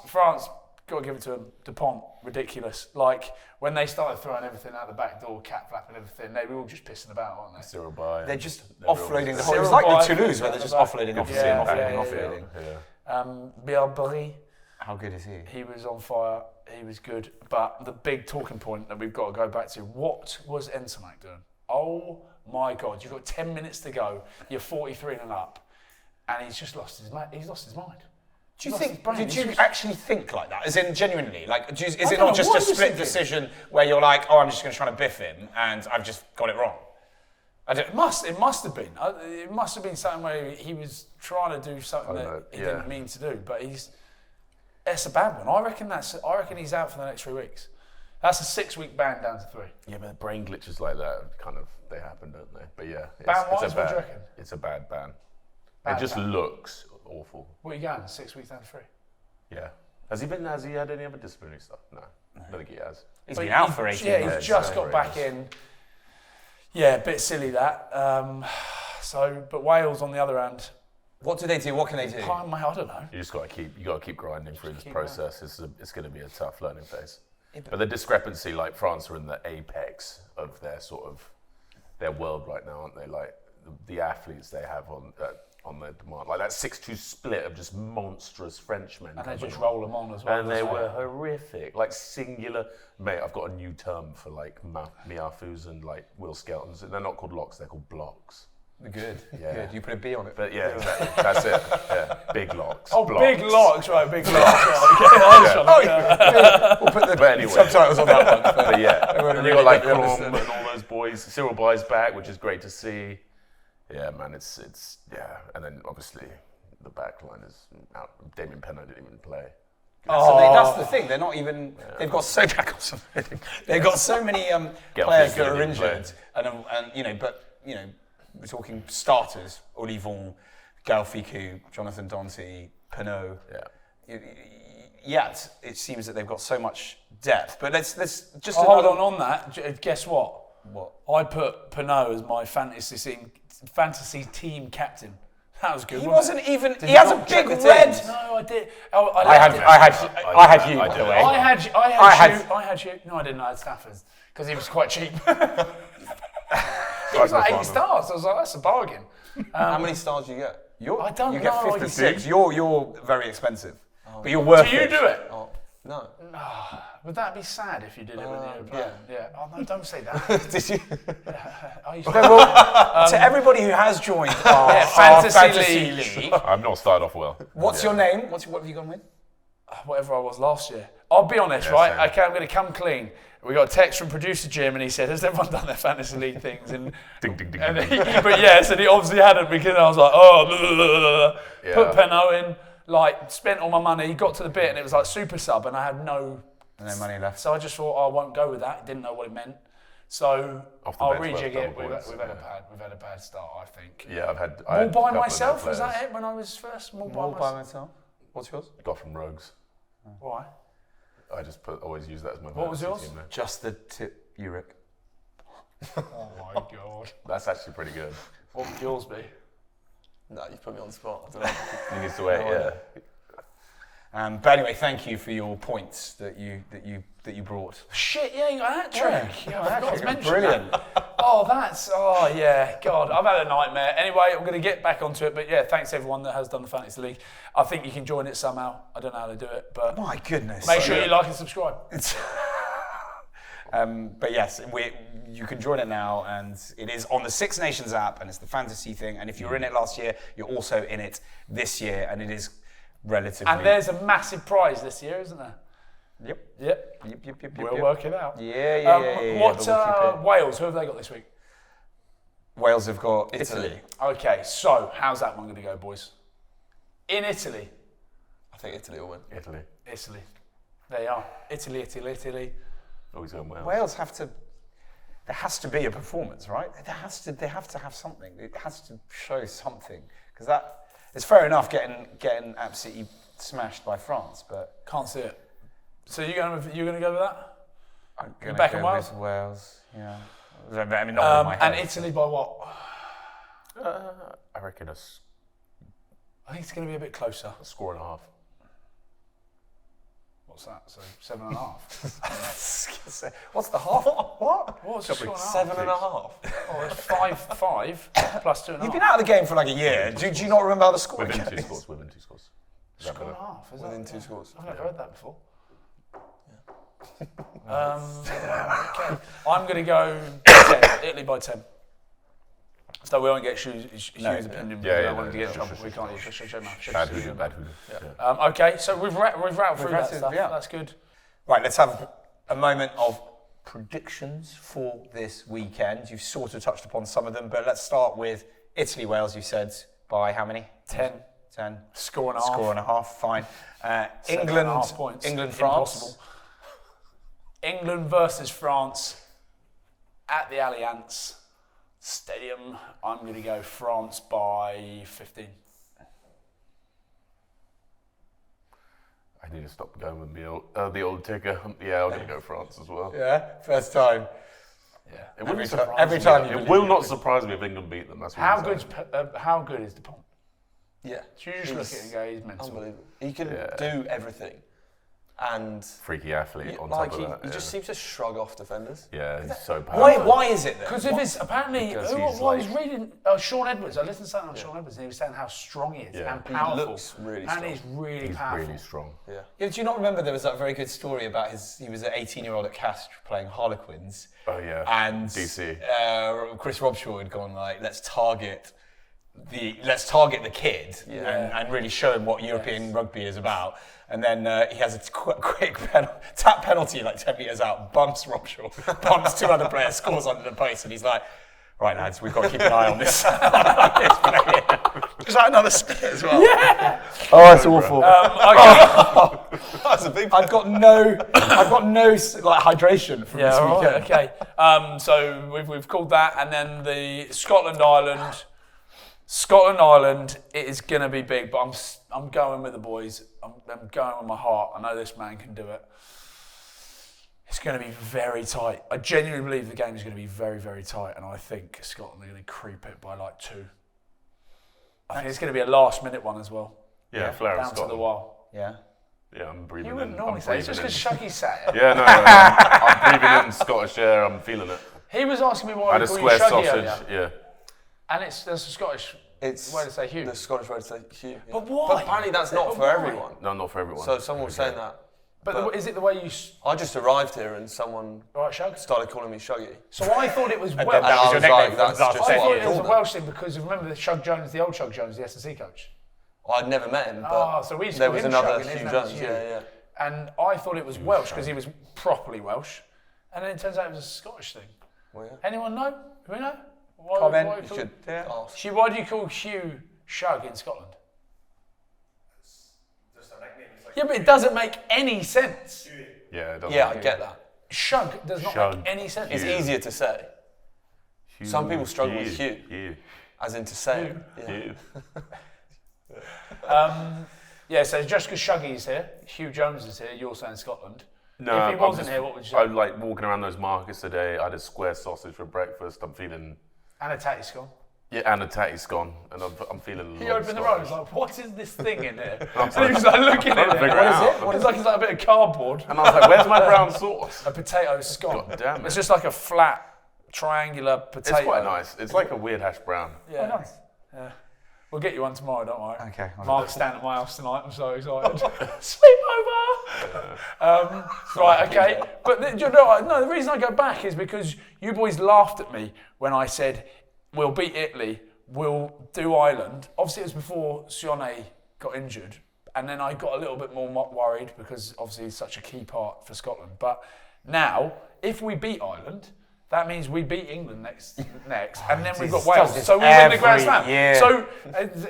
Got to give it to them. Dupont, ridiculous. Like when they started throwing everything out the back door, cat flapping everything, they were all just pissing about, weren't they? Cyril Bay. They're just they're all offloading the just- whole. It was Cyril like the Bay, Toulouse where they're just offloading, Yeah, offloading. yeah. Bielbarré, How good is he? he was on fire. He was good. But the big talking point that we've got to go back to: what was Entomac doing? Oh my God! You've got 10 minutes to go. You're 43 and up, and he's just lost his mind. He's lost his mind. Do you Lost his think? brain. Did He's you just- actually think like that? As in, genuinely, like, is it don't not know just what a he was split thinking. decision where you're like, oh, I'm just going to try to biff him, and I've just got it wrong? I don't. It must have been. It must have been something where he was trying to do something I don't that know, he yeah. didn't mean to do. But it's a bad one. I reckon he's out for the next 3 weeks. That's a 6-week ban down to 3. Yeah, but brain glitches like that kind of they happen, don't they? But yeah, Ban-wise, a what do you bad. reckon? It's a bad ban. Bad it just ban. looks awful. What are you going? 6 weeks down to 3. Yeah. Has he had any other disciplinary stuff? No. I don't think he has. He's been out for 18 Yeah, months. he's just so got back in. Yeah, a bit silly that. But Wales on the other hand, What do they do? What can they do? I don't know. You just got to keep grinding through this keep process. It's going to be a tough learning phase. But the discrepancy, like France are in the apex of their sort of their world right now, aren't they? Like the athletes they have on their demand, like that 6-2 split of just monstrous Frenchmen. And they coming just on. roll them on as well. And they were horrific, like singular. Mate, I've got a new term for like Miafus and like Will Skeltons. They're not called locks; they're called blocks. Good. Yeah. Good. You put a B on it. But yeah, exactly. That's it. Yeah, big locks. Oh, blocks. big locks, right? Big locks. Right. We'll put the But anyway. subtitles on that one. But yeah, Everyone and you really got like got the Crom understand. and all those boys. Cyril Bay's back, which is great to see. Yeah, man, it's yeah, and then obviously the back line is out. Damien Penaud didn't even play. So that's the thing. They're not even. They've got so. They've got so many players that are didn't play. injured, and we're talking starters: Olivon, Galficou, Jonathan Danty, Penaud. Yeah. Yet it seems that they've got so much depth. But let's just Hold on that. Guess what? What? I put Penaud as my fantasy team captain. That was good. He wasn't wasn't even. Did He you has a not big check the red. teams? it? No, I did. Oh, I had you. I By did. the way. I had you. No, I didn't. I had Stafford's because he was quite cheap. He was like 8 stars. I was like, that's a bargain. How many stars do you get? I don't You get know. 56. You're very expensive, but you're worth Do you it. do it? Oh, no. Would that be sad if you did it when you were playing? Yeah. Oh no, don't say that. Did you? I used Okay, well, to everybody who has joined our Fantasy League, I'm not started off well. what's your name? What have you gone with? whatever I was last year. I'll be honest, Yeah, right? same. Okay, I'm going to come clean. We got a text from producer Jim, and he said, "Has everyone done their fantasy league things?" And Ding, ding, ding, and ding, but yes, and he obviously hadn't because I was like, "Oh, blah, blah, blah, blah." Yeah. Put Penaud in, like spent all my money, got to the bit, and it was like super sub, and I had no money left. So I just thought, I won't go with that. Didn't know what it meant. So Off the I'll bench, rejig well, it. double points, We've had a bad start, I think. Yeah, I've had. All by myself, was that it when I was first? All by myself. myself. What's yours? Got from Rogues. Why? I just always use that as my. What was fantasy yours? team now. Just the tip, Uric. Oh my god. That's actually pretty good. What would yours be? No, you put me on the spot. I don't know. You need to wait, yeah. But anyway, thank you for your points that you brought. Shit, yeah, you got a hat trick. Yeah, I forgot to mention Brilliant. that. Yeah, God, I've had a nightmare. Anyway, I'm going to get back onto it, but yeah, thanks everyone that has done the Fantasy League. I think you can join it somehow. I don't know how to do it, but My goodness. make sure you like and subscribe. But yes, you can join it now, and it is on the Six Nations app, and it's the fantasy thing. And if you were in it last year, you're also in it this year, and it is relatively. And there's a massive prize this year, isn't there? Yep. We'll work it out. Yeah. What but we'll keep it. Wales? Who have they got this week? Wales have got Italy. Okay, so how's that one going to go, boys? In Italy. I think Italy will win. Italy. Italy. There you are. Italy. Always going Wales. Wales have to. There has to be a performance, right? They have to have something. It has to show something because that it's fair enough getting absolutely smashed by France, but Can't see it. So you're going to go with that? I'm going Back to in go Wales? with Wales. Yeah. I mean, not in my head. And Italy by what? I reckon I think it's going to be a bit closer. a score and a half. What's that? So 7.5. What's the half? What? What's the score and a half? 7.5. Oh, it's 5 plus 2.5. You've been out of the game for like a year. Do you not remember how the score Within goes? 2 scores. Within 2 scores. Is that Score and better? a half. Is Within that, 2 scores. I've never heard that before. Okay. I'm going to go 10. Italy by 10. So we won't get Hugh's opinion. Yeah, I yeah, don't want no, to get in sure, trouble. sure, We can't. Bad hoodoo, bad hoodoo. Okay, so we've rattled through that rattled, stuff. yeah. That's good. Right, let's have a moment of predictions for this weekend. You've sort of touched upon some of them, but let's start with Italy, Wales. You said by how many? 10. 10. Score and a half. Score and a half. Fine. 7.5 England. points. England. France. Impossible. England versus France at the Allianz Stadium. I'm going to go France by 15. I need to stop going with the old ticker. Yeah, I'm going to go France as well. Yeah. First time. Yeah. It wouldn't Every surprise every me. time you It believe will it. not surprise me if England beat them. That's what How I'm good? saying. How good is Dupont? Yeah. So you just look at it and go, he's mental. Unbelievable. He can Yeah. do everything. And Freaky athlete on like top of that. he just seems to shrug off defenders. Yeah, he's so powerful. Why is it then? Because if it's apparently, Because I he's was reading Sean Edwards. I listened to something on Sean Edwards, and he was saying how strong he is Yeah. and He powerful. looks really and strong. he's really He's powerful. really strong. Yeah. Yeah, do you not remember there was that very good story about he was an 18-year-old at Castres playing Harlequins. Oh yeah. And DC. Chris Robshaw had gone like, let's target the kid and really show him what European rugby is about. And then he has a quick tap penalty like 10 metres out, bumps Robshaw, bumps 2 other players, scores under the post, and he's like, right lads, we've got to keep an eye on this. Was that another spit as well? Yeah. Oh, it's awful. That's a big. I've got no like hydration from this all weekend. right, okay. So we've called that, and then the Scotland Ireland. It is gonna be big, but I'm going with the boys. I'm going with my heart. I know this man can do it. It's going to be very tight. I genuinely believe the game is going to be very, very tight, and I think Scotland are going to creep it by like 2. I think it's going to be a last-minute one as well. Yeah, Flair and Down to the Scotland. wire. Yeah. Yeah, I'm breathing You in. wouldn't normally I'm say it. It's just breathing because in. Shuggy sat it. Yeah, no, I'm breathing in Scottish air. I'm feeling it. He was asking me I why had we a call you square Shuggy sausage. earlier. Yeah. And it's there's a Scottish It's way to say Huw. the Scottish way to say Huw. Yeah. But why? But apparently that's not But for why? everyone. No, not for everyone. So someone was saying that. But is it the way you... I just arrived here and someone Right, Shug? started calling me Shuggy. So I thought it was Welsh. that was I your was nickname like, for that's the last just I day. thought what it I was a called Welsh thing because remember the Shug Jones, the old Shug Jones, the S&C coach. I'd never met him, but Ah, so we used to there call was him another Shug and his Huw name Jones. was Yeah, Huw. yeah. And I thought it was Welsh because he was properly Welsh. And then it turns out it was a Scottish thing. Well, yeah. Anyone know? Do we know? Why, Comment. why You call- should. Yeah. Ask. Why do you call Huw Shug in Scotland? Yeah, but it doesn't make any sense. Yeah, it doesn't Yeah, I make get that. Shug does not Shug. make any sense. It's easier to say, Huw, Some people struggle with Huw, Huw. Huw, as in to say it. Yeah. Huw. Yeah, so just because Shuggy's here, Huw Jones is here, you're saying Scotland. No, if he I'm wasn't just- here, what would you say? I'm like walking around those markets today. I had a square sausage for breakfast. I'm feeling, And a tatty scone. yeah, and a tatty scone, and I'm feeling. He a lot opened the road and Scottish. was like, what is this thing in here? And he was like looking at it. figure What it is out. it? What is it's like a bit of cardboard. And I was like, "Where's my brown sauce?" A potato scone. God damn it. It's just like a flat, triangular potato. It's quite nice. It's like a weird hash brown. Yeah. Nice. Yeah. We'll get you one tomorrow, don't worry. Okay, I'll Mark's staying at my house tonight. I'm so excited. Sleepover! Right, okay. But the reason I go back is because you boys laughed at me when I said, we'll beat Italy, we'll do Ireland. Obviously, it was before Sione got injured. And then I got a little bit more worried because obviously he's such a key part for Scotland. But now, if we beat Ireland, That means we beat England next, and then we've got Jesus, Wales. this So we win the Grand every Slam. year. So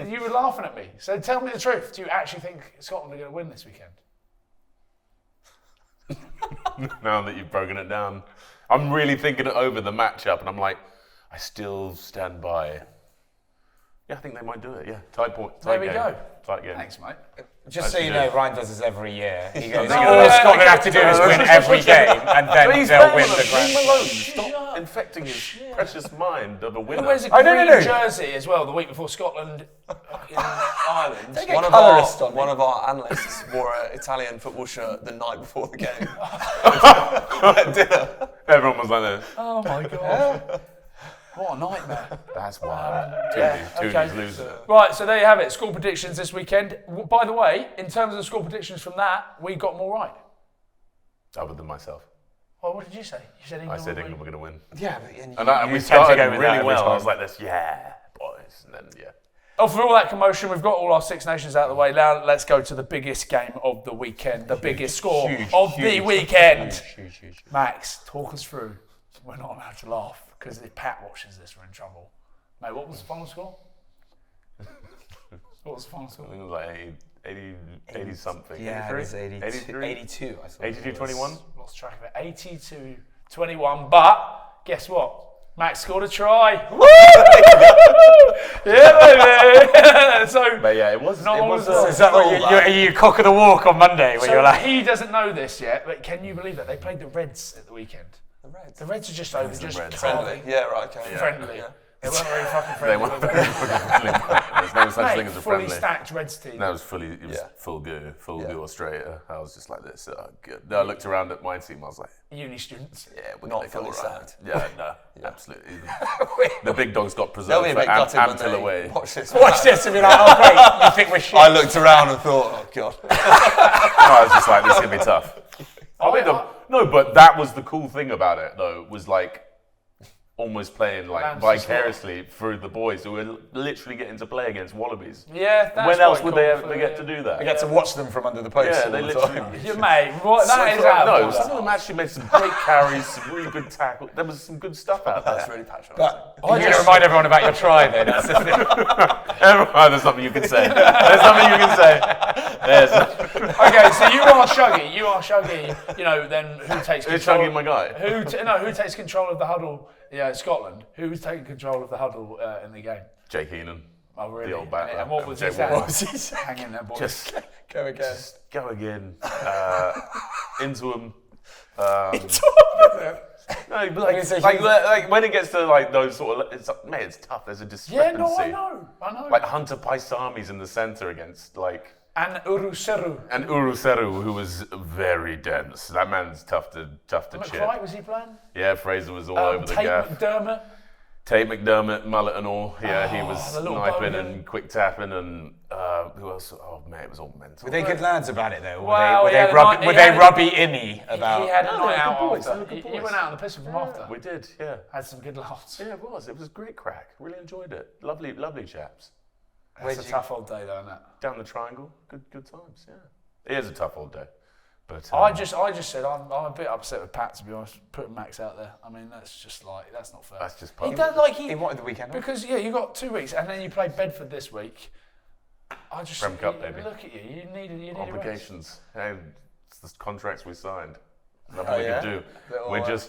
you were laughing at me. So tell me the truth. Do you actually think Scotland are going to win this weekend? Now that you've broken it down, I'm really thinking it over the matchup, and I'm like, I still stand by. Yeah, I think they might do it. Yeah, tight point. There we go. Tight game. Thanks, mate. Just so you know, Ryan does this every year. He goes, No, all yeah, Scotland have to do is win every game, and then He's they'll win playing the them. Grand Leave him Slam. alone. Stop infecting his precious mind of a winner. Who wears a Oh, green no. jersey as well the week before Scotland in Ireland? One of our analysts wore an Italian football shirt the night before the game. At dinner. Everyone was like this. Oh my god. What a nightmare. That's wild. Tooney's okay. losing it. Right, so there you have it. Score predictions this weekend. By the way, in terms of the score predictions from that, we got them all right. Other than myself. Well, what did you say? You said England. I said England were going to win. Yeah, but and And we tend to go started with that really every well. I time. was like this, yeah, boys. And then, yeah. Oh, for all that commotion, we've got all our Six Nations out of the way. Now let's go to the biggest game of the weekend, the biggest score of the weekend. Huge. Max, talk us through. We're not allowed to laugh because if Pat watches this, we're in trouble. Mate, what was the final score? What was the final I score? think it was like 80 something. Yeah, it was 83? 82, I thought. 82-21? Lost track of it. 82-21, but guess what? Max scored a try. Yeah, baby. So, But yeah, it was. Not It all was. of us. Is that what are you cock of the walk on Monday when so you're like, he doesn't know this yet, but can you believe that they played the Reds at the weekend? The The Reds are just over, the just Reds. Friendly. Yeah, right, okay. friendly. Yeah. They weren't very fucking They friendly. weren't were they? friendly. There's no such thing Mate, as a fully friendly. stacked Reds team. That was fully. It was Yeah. full goo Yeah. Australia. I was just like this. Good. I looked around at my team. I was like, Uni students. yeah, we're Not gonna go fully all right. stacked. Yeah, no, absolutely. The big dogs got They'll preserved be a for bit gutted when until they away. watch this. watch this and be like, oh great, you think we're shit? I looked around and thought, oh god. I was just like, this is gonna be tough. No, but that was the cool thing about it, though. Was like almost playing like Lance vicariously through the boys who were literally getting to play against Wallabies. Yeah, that's When else quite would cool they for ever get to do that? I get to watch them from under the post Yeah, all they the literally. time. Yeah, mate, what, that is out No, of some order. of them actually made some great carries, some really good tackles. There was some good stuff out there. That's really patronising. But you're going to remind everyone about your try then. That's the thing. There's something you can say. There's something you can say. There's Okay, so you are Shuggy. You know, then who takes Who's control? Shuggy, my guy? Who takes control of the huddle? Yeah, Scotland. Who's taking control of the huddle in the game? Jake Heenan. Oh, really? The old battler. And what was Jake his name? Wallace. Hang in there, boys. Just Go again. go again. Into him. No, like when it gets to like those sort of, it's tough. There's a Yeah, discrepancy. no, I know. Like Hunter Paisami's in the centre against like And Uruseru. and Uruseru, who was very dense. That man's tough to chip. McCright, was he playing? Yeah, Fraser was all over the Tate gaff. McDermott. Tate McDermott, mullet and all. Yeah, he was the little sniping bowman. and quick tapping and who else? Oh man, it was all mental. Were they good lads about it though? Wow, were he had they, a rubby, night- were he they had a- rubby inny about? He had a No, night they're out good boys, after. they're good He boys. went out on the piss with him after. We did, yeah. Had some good laughs. Yeah, it was. It was great crack. Really enjoyed it. Lovely, lovely chaps. It's a tough old day, though, isn't it? Down the triangle, good times. Yeah, it is a tough old day. But I just said I'm a bit upset with Pat, to be honest, putting Max out there. I mean, that's just like, that's not fair. that's just He part. does He wanted the weekend off. because you got 2 weeks and then you play Bedford this week. I just Prem Cup, baby. Look at you. You need a rest. Obligations. Hey, it's the contracts we signed. Nothing Oh, we yeah? can do.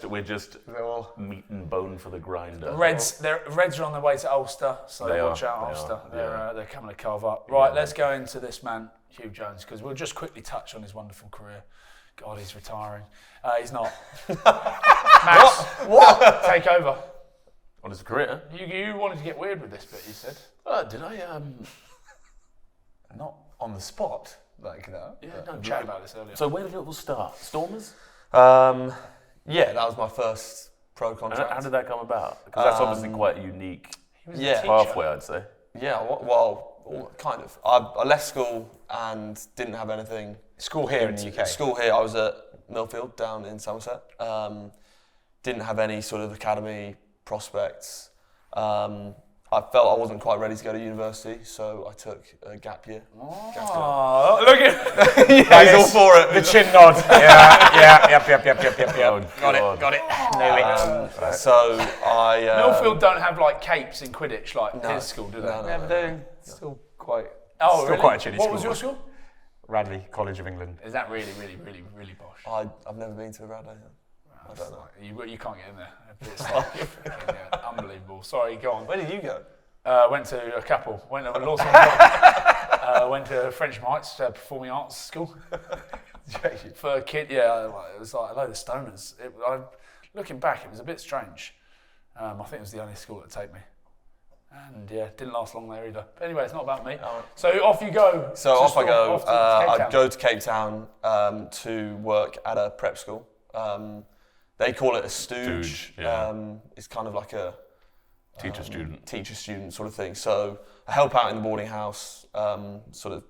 We're just They're all- meat and bone for the grinder. Reds are on their way to Ulster, so They watch are, out, they Ulster. are, They're coming to carve up. Right, let's go into this man, Huw Jones, because we'll just quickly touch on his wonderful career. God, he's retiring. He's not. Max, what? Take over. On his career. You wanted to get weird with this bit, you said. Did I? Not on the spot like that. Yeah, We no. chatted about this earlier. So where did it all start? Stormers? Yeah, that was my first pro How contract. did that come about? Because that's obviously quite a unique He was yeah. a teacher. pathway, I'd say. Yeah, well, kind of. I left school and didn't have anything. School here in the UK. School here, I was at Millfield down in Somerset. Didn't have any sort of academy prospects. I felt I wasn't quite ready to go to university, so I took a gap year. Oh, look at He's all for it. The chin nod. Yep. Got it. Knew it. So I. Millfield don't have like capes in Quidditch like his school, do they? No. Still quite. Oh, still really? quite a chilly What school. was your school? Radley College of England. Is that really posh? I've never been to Rugby. I don't know. You can't get in there. It's like, unbelievable. Sorry, go on. Where did you go? Went to a couple. Went to Lawson. Went to French Mites Performing Arts School. For a kid, yeah, it was like a load of stoners. Looking back, it was a bit strange. I think it was the only school that take me. And yeah, didn't last long there either. But anyway, it's not about me. So off you go. So off I go. Off to Cape Town. I'd go to Cape Town to work at a prep school. They call it a stooge. It's kind of like a teacher-student sort of thing. So I help out in the boarding house, sort of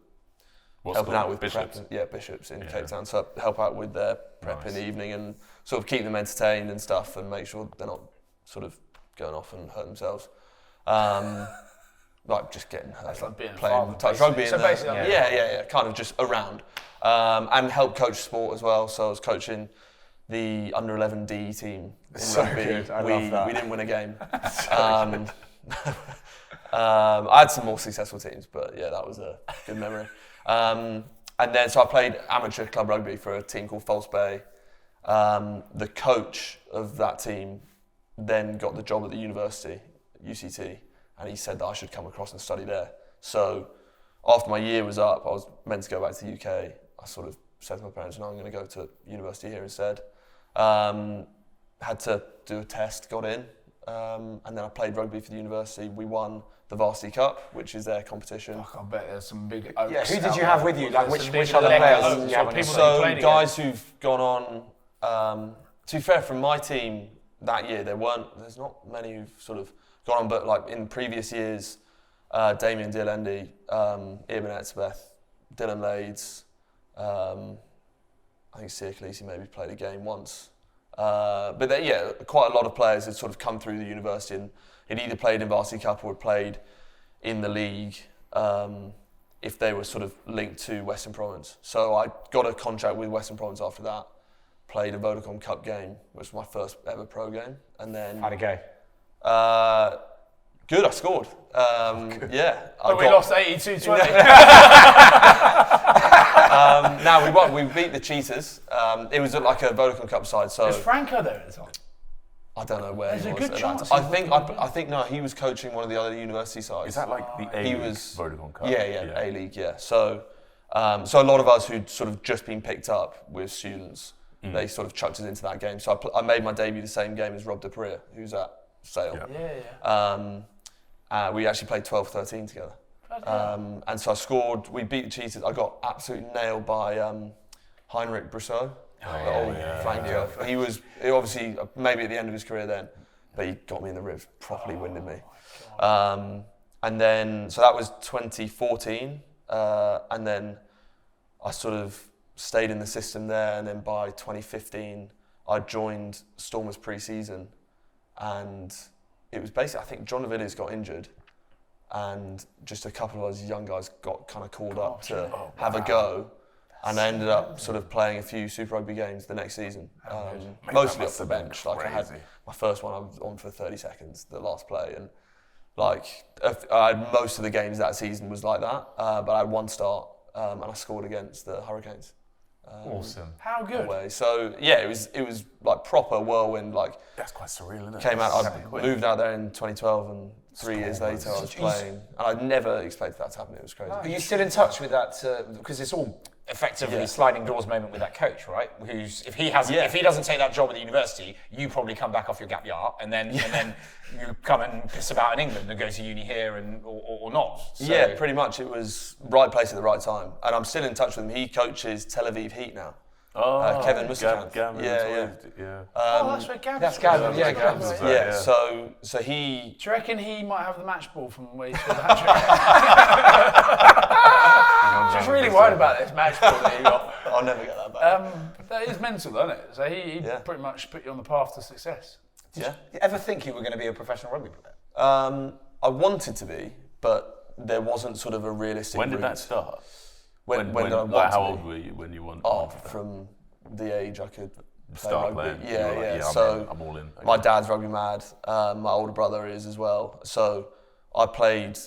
helping out with Bishops? prep. Bishops in Cape Town. So I help out with their prep in the evening and sort of keep them entertained and stuff and make sure they're not sort of going off and hurt themselves. Like just getting hurt. That's like being a playing father, touch basically. rugby. So in there. basically, yeah, kind of just around. And help coach sport as well. So I was coaching the under 11 D team in So rugby. good. I love that. We didn't win a game. I had some more successful teams, but yeah, that was a good memory. And then so I played amateur club rugby for a team called False Bay. The coach of that team then got the job at the university, UCT, and he said that I should come across and study there. So after my year was up, I was meant to go back to the UK. I sort of said to my parents, no, I'm going to go to university here instead. Had to do a test, got in, and then I played rugby for the university. We won the Varsity Cup, which is their competition. I bet there's some big Yeah, oaks who did out you have there. with you? Like There's some which big other leg players oaks, did you or have on your people team? that you So played guys against? who've gone on, to be fair, from my team that year, there's not many who've sort of gone on, but like in previous years, Damien Dialendi, Ian Etzbeth, Dylan Lades, I think Sia Khaleesi maybe played a game once. But quite a lot of players had sort of come through the university and had either played in Varsity Cup or had played in the league if they were sort of linked to Western Province. So I got a contract with Western Province after that, played a Vodacom Cup game, which was my first ever pro game. And then How'd it go? good, I scored. Yeah. But we lost 82-20. No, we won. We beat the Cheetahs. It was like a Vodacom Cup side, so Was Franco there at the time? I don't know where There's he a was. good at chance that he time. would I think no, he was coaching one of the other university sides. Is that like the A-League Vodacom Cup? Yeah, A-League, yeah. So a lot of us who'd sort of just been picked up with students, they sort of chucked us into that game. So I made my debut the same game as Rob DePria, who's at Sale. Yeah. We actually played 12-13 together. And so I scored, we beat the Cheetahs. I got absolutely nailed by Heinrich Brousseau, the old flanker. He was obviously maybe at the end of his career then, but he got me in the ribs, properly winded me. And then, so that was 2014, and then I sort of stayed in the system there, and then by 2015, I joined Stormers pre-season, and it was basically, I think John Villiers got injured, and just a couple of us young guys got kind of called up to have a go, and I ended up sort of playing a few Super Rugby games the next season, mostly off the bench. Like I had my first one, I was on for 30 seconds, the last play, and like I had most of the games that season was like that, but I had one start, and I scored against the Hurricanes. Awesome. How good? Away. So yeah, it was like proper whirlwind. Like That's quite surreal, isn't it? came out. I moved out there in 2012, and 3 years later I was playing, and I never expected that to happen. It was crazy. Are you still in touch with that? Because it's all effectively sliding doors moment with that coach, right? Who's if he doesn't take that job at the university, you probably come back off your gap year, and then you come and piss about in England and go to uni here and or not. So. Yeah, pretty much. It was right place at the right time, and I'm still in touch with him. He coaches Tel Aviv Heat now. Kevin Musicant. Yeah. That's where Gab's That's Gavin. Yeah, Gavin. Yeah. So he. Do you reckon he might have the match ball from where he scored the hat trick? Just really worried about this match ball that he got. I'll never get that back. That is mental, isn't it? So he pretty much put you on the path to success. Yeah. Did you ever think you were going to be a professional rugby player? I wanted to be, but there wasn't sort of a realistic. When did route. that start? When did I want like, to how be? old were you when you wanted? From the age I could Start play rugby. playing. Yeah, You were like, yeah. I'm So in, I'm all in. my dad's rugby mad. My older brother is as well. So I played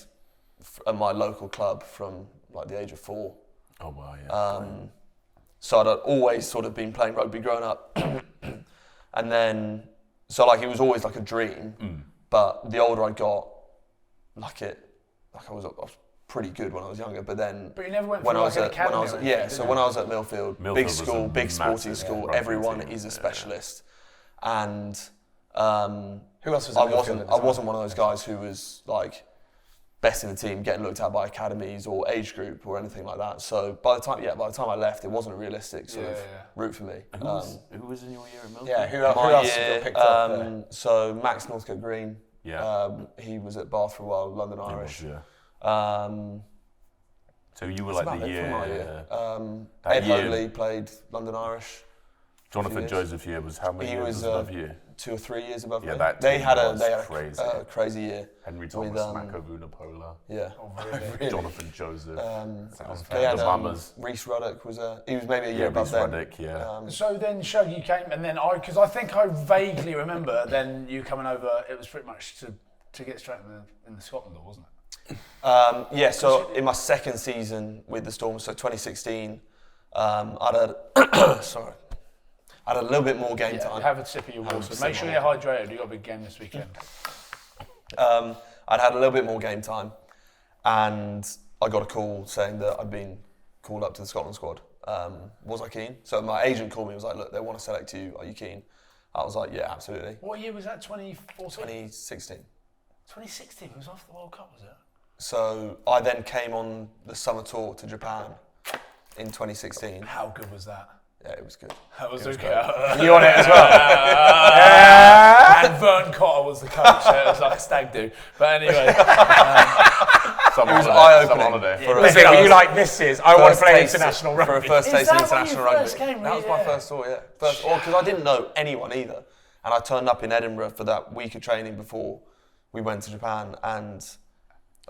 at my local club from like the age of 4. Oh wow, yeah. So I'd always sort of been playing rugby growing up, and then so like it was always like a dream. But the older I got, I was pretty good when I was younger. But then But you never went when for I like was an at academy. when I was or at, anything, yeah. did So you? when I was at Millfield, Millfield big was a school, big sporting massive school, rugby everyone team, is a yeah. specialist, and Who else was I at Millfield wasn't. at the I time? wasn't one of those guys who was like best in the team, getting looked at by academies or age group or anything like that. So by the time I left, it wasn't a realistic sort of route for me. Who was in your year at Millfield? Yeah, who else My got year, picked up there? so Max Northcote Green. Yeah. He was at Bath for a while, London He was, Irish. yeah. So you were That's like about the it for my year. year. That Ed year- Hoadley played London Irish. Jonathan years. Joseph here was how many He years was above you? 2 or 3 years above Yeah, me. that They team had a was crazy. crazy year. Henry Thomas, with, Mako Vunapola, Yeah. Jonathan Joseph. They had the Mummers. Reece Ruddock was he was maybe a year Yeah, above Reece them. Ruddock, yeah. So then, Shug, you came, and then because I think I vaguely remember then you coming over. It was pretty much to get straight in the Scotland, wasn't it? Yeah, so in my second season with the Storm, so 2016, I'd had a little bit more game time. Have a sip of your water. Make sure you're hydrated. You've got a big game this weekend. I'd had a little bit more game time, and I got a call saying that I'd been called up to the Scotland squad. Was I keen? So my agent called me and was like, look, they want to select you. Are you keen? I was like, yeah, absolutely. What year was that? 2014? 2016. 2016. It was after the World Cup, was it? So I then came on the summer tour to Japan in 2016. How good was that? Yeah, it was good. That was okay. You on it as well? And Vern Cotter was the coach, so it was like a stag do. But anyway, Some It was holiday, eye-opening. some holiday. For a- Listen, were you like, this is, I want to play taste international for a rugby. first Is taste of that when you international rugby. first came, That was really? my first tour, yeah. Because I didn't know anyone either, and I turned up in Edinburgh for that week of training before we went to Japan, and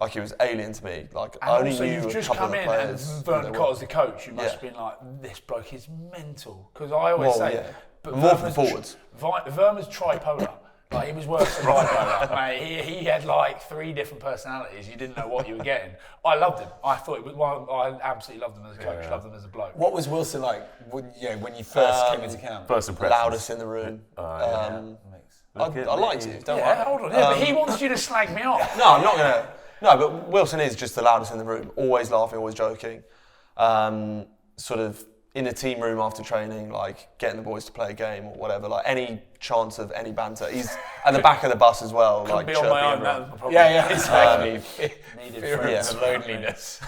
like it was alien to me. Like and I only also knew you've a just couple come of in the and players. Vern Cotter's the coach. You must have been like, this bloke is mental. Because I always Well, say, yeah. but More for the Verma's forwards. Verma's tripolar. Like, he was worse than bipolar. Mate, he had like 3 different personalities. You didn't know what you were getting. I loved him. I thought it was I absolutely loved him as a coach. Loved him as a bloke. What was Wilson like when you first came into camp? First impressions. Loudest in the room. I Look at liked me. you. Don't Yeah, worry. hold on. Yeah, but he wants you to slag me off. No, I'm not gonna. No, but Wilson is just the loudest in the room. Always laughing, always joking. Sort of in the team room after training, like getting the boys to play a game or whatever. Like any chance of any banter, he's at the back of the bus as well. Couldn't like be on my chirping own. everyone. That was the problem. Yeah, exactly. Needed Fear friends. of the loneliness.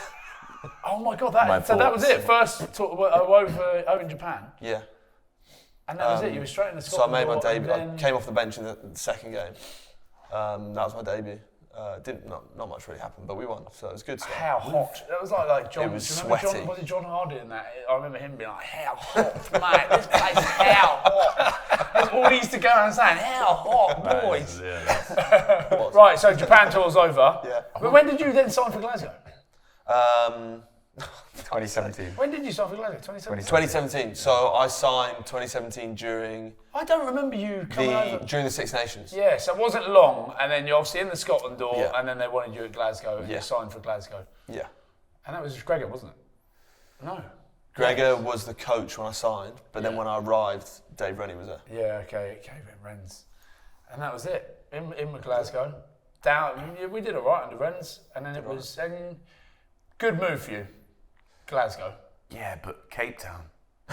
Oh my God, My so that was thoughts. it. First talk over in Japan. Yeah. And that was it. You were straight in the So I Scotland. made my door, and debut. I then- came off the bench in the second game. That was my debut. Not much really happened, but we won, so it was good. How hot? That was like John. It was do you remember sweaty. John, was it John Hardy in that? I remember him being like, "How hot, mate? This place is how hot." That's all he used to go around saying, "How hot, boys." Yeah, Right. So Japan tour's over. Yeah. But when did you then sign for Glasgow? 2017. When did you sign for Glasgow? 2017. 2017. So I signed 2017 during I don't remember you coming over. during the Six Nations. Yeah, so it wasn't long, and then you're obviously in the Scotland door, Yeah. and then they wanted you at Glasgow, and you Yeah. signed for Glasgow. Yeah. And that was Gregor, wasn't it? No. Gregor was the coach when I signed, but then when I arrived, Dave Rennie was there. Yeah, okay, Rennes. And that was it, in with Glasgow. Down, we did all right under Rennes, and then it was good move for you, Glasgow. yeah, but Cape Town.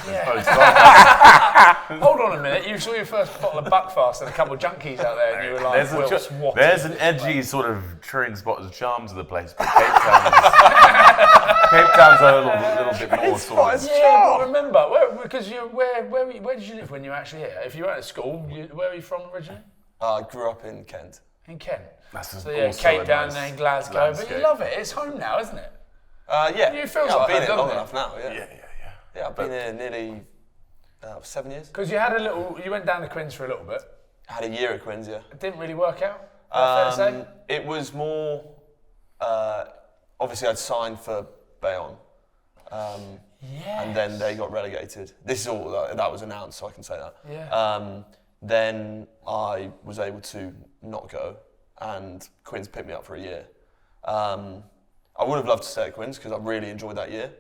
Yeah. Hold on a minute, you saw your first bottle of Buckfast and a couple of junkies out there, and you were like, There's an edgy sort of touring spot and charm to the place, but Cape Town's a little bit more sort of. Yeah, but remember, where did you live when you were actually here? If you were at school, where are you from originally? I grew up in Kent. In Kent. That's So yeah, also Cape a Town nice and then Glasgow, landscape. but you love it. It's home now, isn't it? Yeah. It feels yeah, like I've been that, here long doesn't it? enough now. Yeah. Yeah. Yeah, I've been here nearly 7 years. Because you went down to Quins for a little bit. I had a year at Quins, yeah. It didn't really work out. Fair to say? It was more. Obviously, I'd signed for Bayonne. And then they got relegated. This is all that was announced, so I can say that. Yeah. Then I was able to not go, and Quins picked me up for a year. I would have loved to stay at Quins because I really enjoyed that year,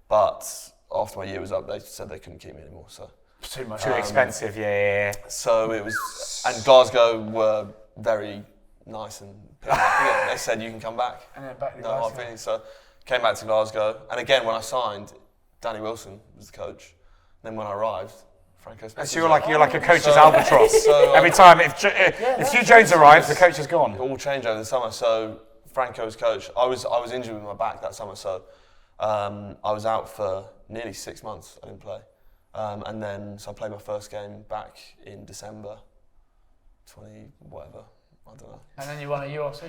but after my year was up, they said they couldn't keep me anymore. So Too much. Too expensive, yeah. So it was, and Glasgow were very nice and they said you can come back. And then back to No hard Glasgow. feelings. So came back to Glasgow, and again when I signed, Danny Wilson was the coach. Then when I arrived, Franco Smith. So you're like a coach's So- albatross. so, Every time if Huw Jones arrives, the coach is gone. It all changed over the summer. So Franco was coach. I was injured with my back that summer, so I was out for nearly 6 months. I didn't play, and then so I played my first game back in December, 20 whatever, I don't know. And then you won a URC.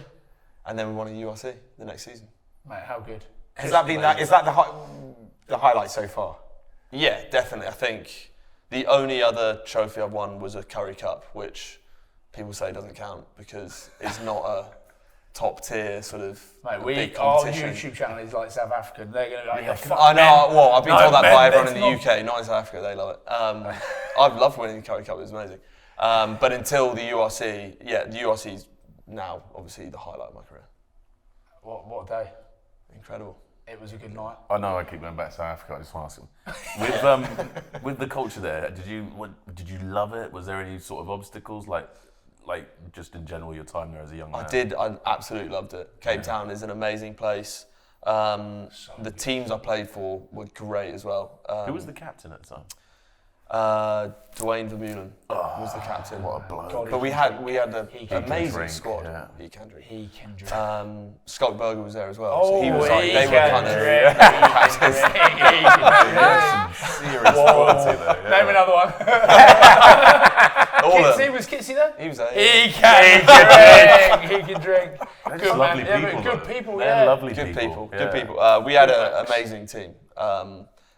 And then we won a URC the next season. Mate, how good? Has that been that? Is that the highlight so far? Yeah, definitely. I think the only other trophy I've won was a Curry Cup, which people say doesn't count because it's not a top tier sort of Mate, big our competition. YouTube channel is like South African. They're going to be like, Yeah, fuck I know. men. Well, I've been No, told that men, by everyone in let's the UK, not in South Africa. They love it. I've loved winning the Curry Cup. It was amazing. But until the URC, the URC's now obviously the highlight of my career. What a day. Incredible. It was a good night. I know I keep going back to South Africa. I just want to ask him. With the culture there, did you love it? Was there any sort of obstacles, like just in general your time there as a young man? I did. I absolutely loved it. Cape Town is an amazing place. The teams I played for were great as well. Who was the captain at the time? Dwayne Vermeulen was the captain. What a bloke. But we had an can amazing drink, squad. yeah. He can drink. He can drink. Scott Berger was there as well. Oh, so he was like, he they were can kind of Serious quality there. Yeah. Name another one. all of Kitsy, them. was Kitsy there? He was there. He can drink. He can drink. They're Good just lovely man. people. Good though. people, They're yeah. lovely Good people. Yeah. Good people. We had an amazing team.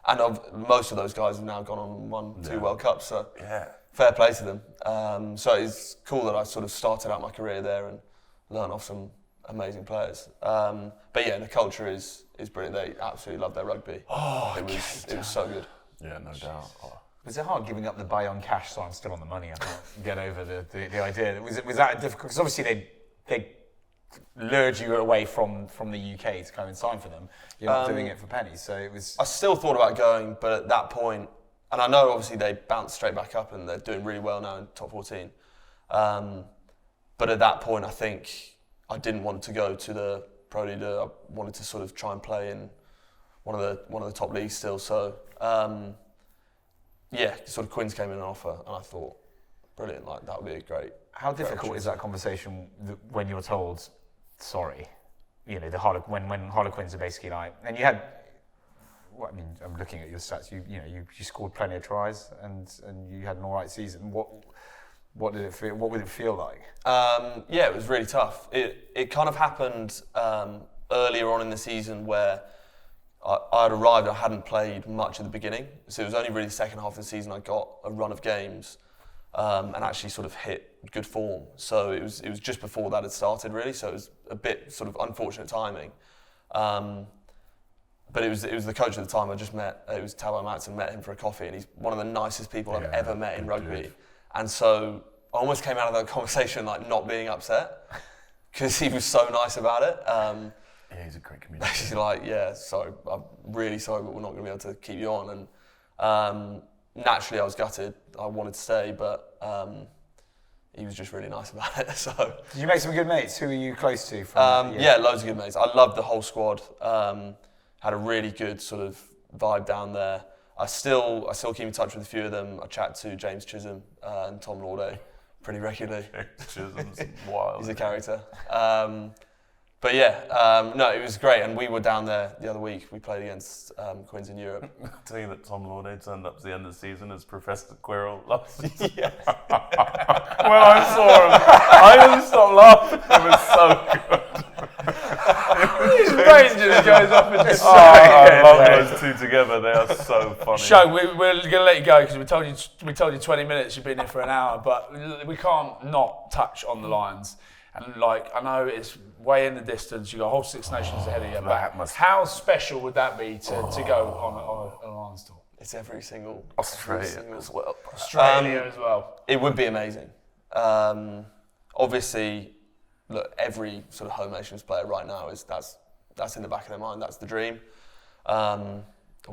And most of those guys have now gone on and won 2 World Cups. So Yeah. fair play to them. So it's cool that I sort of started out my career there and learned off some amazing players. But yeah, the culture is brilliant. They absolutely love their rugby. It was so good. Yeah, no doubt. Oh. Was it hard giving up the Bayonne cash so I'm still on the money? I can't get over the idea. Was that difficult? Because obviously they lured you away from the UK to come and sign for them. You're not doing it for pennies, so it was. I still thought about going, but at that point, and I know obviously they bounced straight back up and they're doing really well now in top 14. But at that point, I think I didn't want to go to the Pro League. I wanted to sort of try and play in one of the top leagues still. So sort of Quins came in an offer, and I thought, brilliant, like that would be a great. How difficult is that conversation when you're told, sorry, you know, when Harlequins are basically like, and you had, well, I mean, I'm looking at your stats. You scored plenty of tries and you had an all right season. What did it feel? What would it feel like? It was really tough. It kind of happened earlier on in the season where I had arrived. I hadn't played much at the beginning, so it was only really the second half of the season I got a run of games and actually sort of hit good form. So it was just before that had started really. So it was a bit sort of unfortunate timing. But it was the coach at the time I just met. It was Tawa Matson. Met him for a coffee, and he's one of the nicest people I've ever met in rugby. Dude. And so I almost came out of that conversation like not being upset because he was so nice about it. Yeah, he's a great comedian. She's like, yeah, sorry, I'm really sorry, but we're not going to be able to keep you on. And naturally, I was gutted. I wanted to stay, but he was just really nice about it. So Did you make some good mates? Who are you close to? loads of good mates. I loved the whole squad. Had a really good sort of vibe down there. I still keep in touch with a few of them. I chat to James Chisholm and Tom Lauday pretty regularly. Chisholm's wild. He's a character. But it was great, and we were down there the other week. We played against Quins in Europe. I'll tell you that Tom Lauday turned up to the end of the season as Professor Quirrell last season. Yeah. When I saw him, I couldn't stop laughing. It was so good. He's ranging and goes off and just. I love those two together. They are so funny. Show, we're going to let you go because we told you 20 minutes. You've been here for an hour, but we can't not touch on the Lions. And like, I know it's way in the distance, you got a whole Six Nations ahead of you, that but must- how special would that be to go on a Lions tour? It's every single Australia as well. Australia as well. It would be amazing. Obviously, look, every sort of home nations player right now that's in the back of their mind. That's the dream. All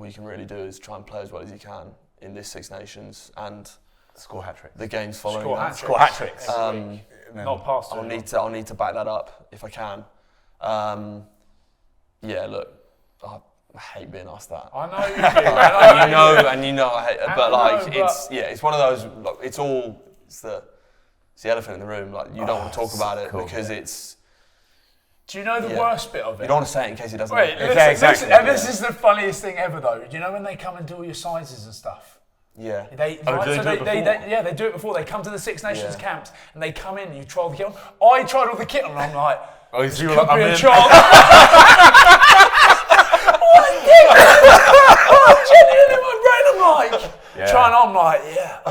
you can really do is try and play as well as you can in this Six Nations and Score hat-trick. the games following Score that. hat-tricks. Score hat-tricks. Every week. Not past I'll need to back that up if I can. Yeah, look, I hate being asked that. I know you do, man. And you know I hate it, but like it's one of those. Like, it's the elephant in the room. Like you don't want to talk about it because it's. Do you know the worst bit of it? You don't want to say it in case it doesn't. Wait, happen. listen, exactly. and this is the funniest thing ever though. Do you know when they come and do all your sizes and stuff? Yeah. They do it before. They come to the Six Nations camps and they come in and you try all the kit on. I tried all the kit on and I'm like, Oh, so you were could like, be I'm a in. chance. Genuinely in my brain, I'm like, trying on, I'm like,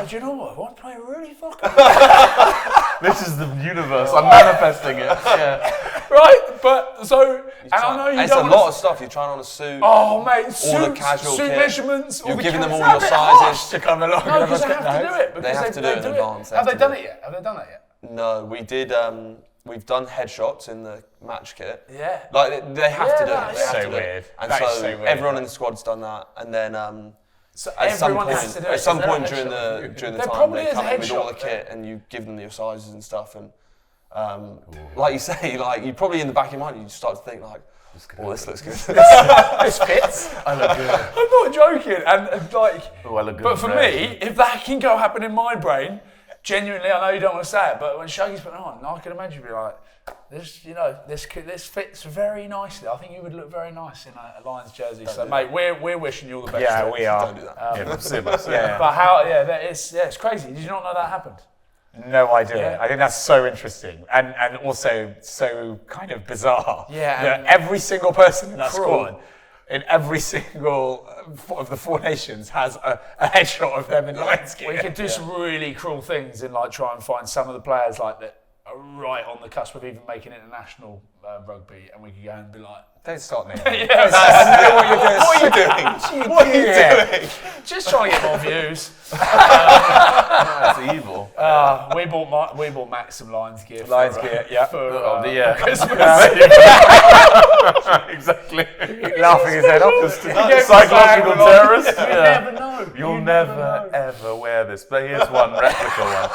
do you know what? I want to play really fucking This is the universe. I'm manifesting it. Yeah. right, but so, and I know you It's don't a lot of stuff. You're trying on a suit. Oh mate, all the suits, casual suit kit. measurements, all You're the giving them all cameras. your They're a bit harsh. sizes. To come along. No, because they have to do it. They have to do it in advance. Have they done it yet? Have they done that yet? No, we did. We've done headshots in the match kit. Yeah. Like they have to do that it. is They have so to do it. weird. And That is so so weird. everyone in the squad's done that, and then So at some everyone point, has to do it. at some Is there a point during headshot? the There time, probably they is a come in with all the headshot, kit, and you give them your sizes and stuff, and like you say, like you probably in the back of your mind, you start to think like, oh, this looks good. This fits. I'm not joking, and like, Oh, I look good but for in me, red. if that can go happen in my brain, genuinely, I know you don't want to say it, but when Shaggy's put it on, I can imagine you be like, this fits very nicely. I think you would look very nice in a Lions jersey. So, mate, we're wishing you all the best. Yeah, for it. we are. Don't do that. Yeah. But how? It's crazy. Did you not know that happened? No idea. Yeah. I think that's so interesting and also so kind of bizarre. Yeah, That and every single person in that cruel. squad, in every single of the four nations, has a headshot of them in Lions gear. We could do some really cruel things and like try and find some of the players like that are right on the cusp of even making international rugby, and we could go and be like, Don't start me. what are you doing? What are you doing? Just trying to get more views. That's evil. We bought Max some Lions gear. Lions gear, yeah. For Christmas. Exactly. Laughing his head off. Psychological terrorist. You never know. You'll never ever wear this, but here's one replica one.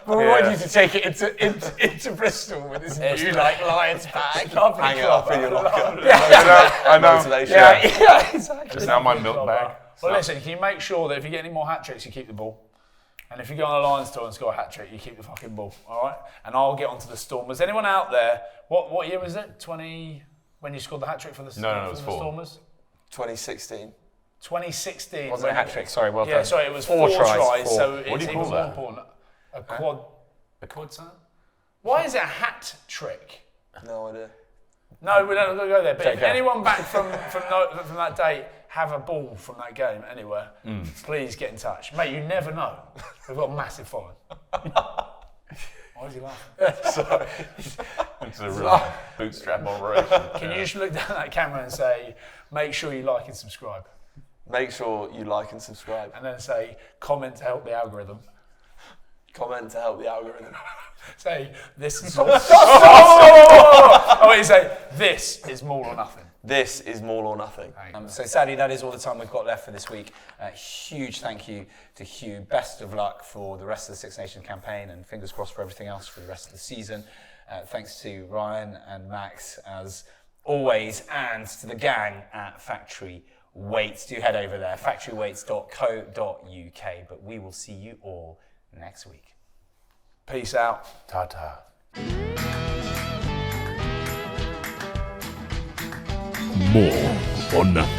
But we want you to take it into Bristol with this new Lions bag. Hang it up in your locker. I know. Motivation. Yeah, exactly. It's now my milk bag. Well, listen, can you make sure that if you get any more hat tricks, you keep the ball? And if you go on a Lions tour and score a hat trick, you keep the fucking ball, all right? And I'll get onto the Stormers. Anyone out there? What year was it? 20 when you scored the hat trick for the No, it was 4. Stormers? 2016. 2016. Wasn't a hat trick, sorry, well Yeah, done. sorry, it was 4 4 tries, tries, so What do it's you even call more that? important. A quad. A quad sign? Why is it a hat trick? No idea. No, we don't go there. But if Okay. anyone back from that date have a ball from that game anywhere, please get in touch. Mate, you never know. We've got a massive following. Why is he laughing? Sorry. It's a real bootstrap operation. Can you just look down that camera and say, make sure you like and subscribe? Make sure you like and subscribe. And then say, comment to help the algorithm. Comment to help the algorithm. Say, this is... Oh, wait, say, this is Maul or Nothing. This is Maul or Nothing. So sadly, that is all the time we've got left for this week. Huge thank you to Huw. Best of luck for the rest of the Six Nations campaign, and fingers crossed for everything else for the rest of the season. Thanks to Ryan and Max, as always, and to the gang at Factory Weights. Do head over there, factoryweights.co.uk. But we will see you all next week. Peace out. Ta-ta. More or nothing.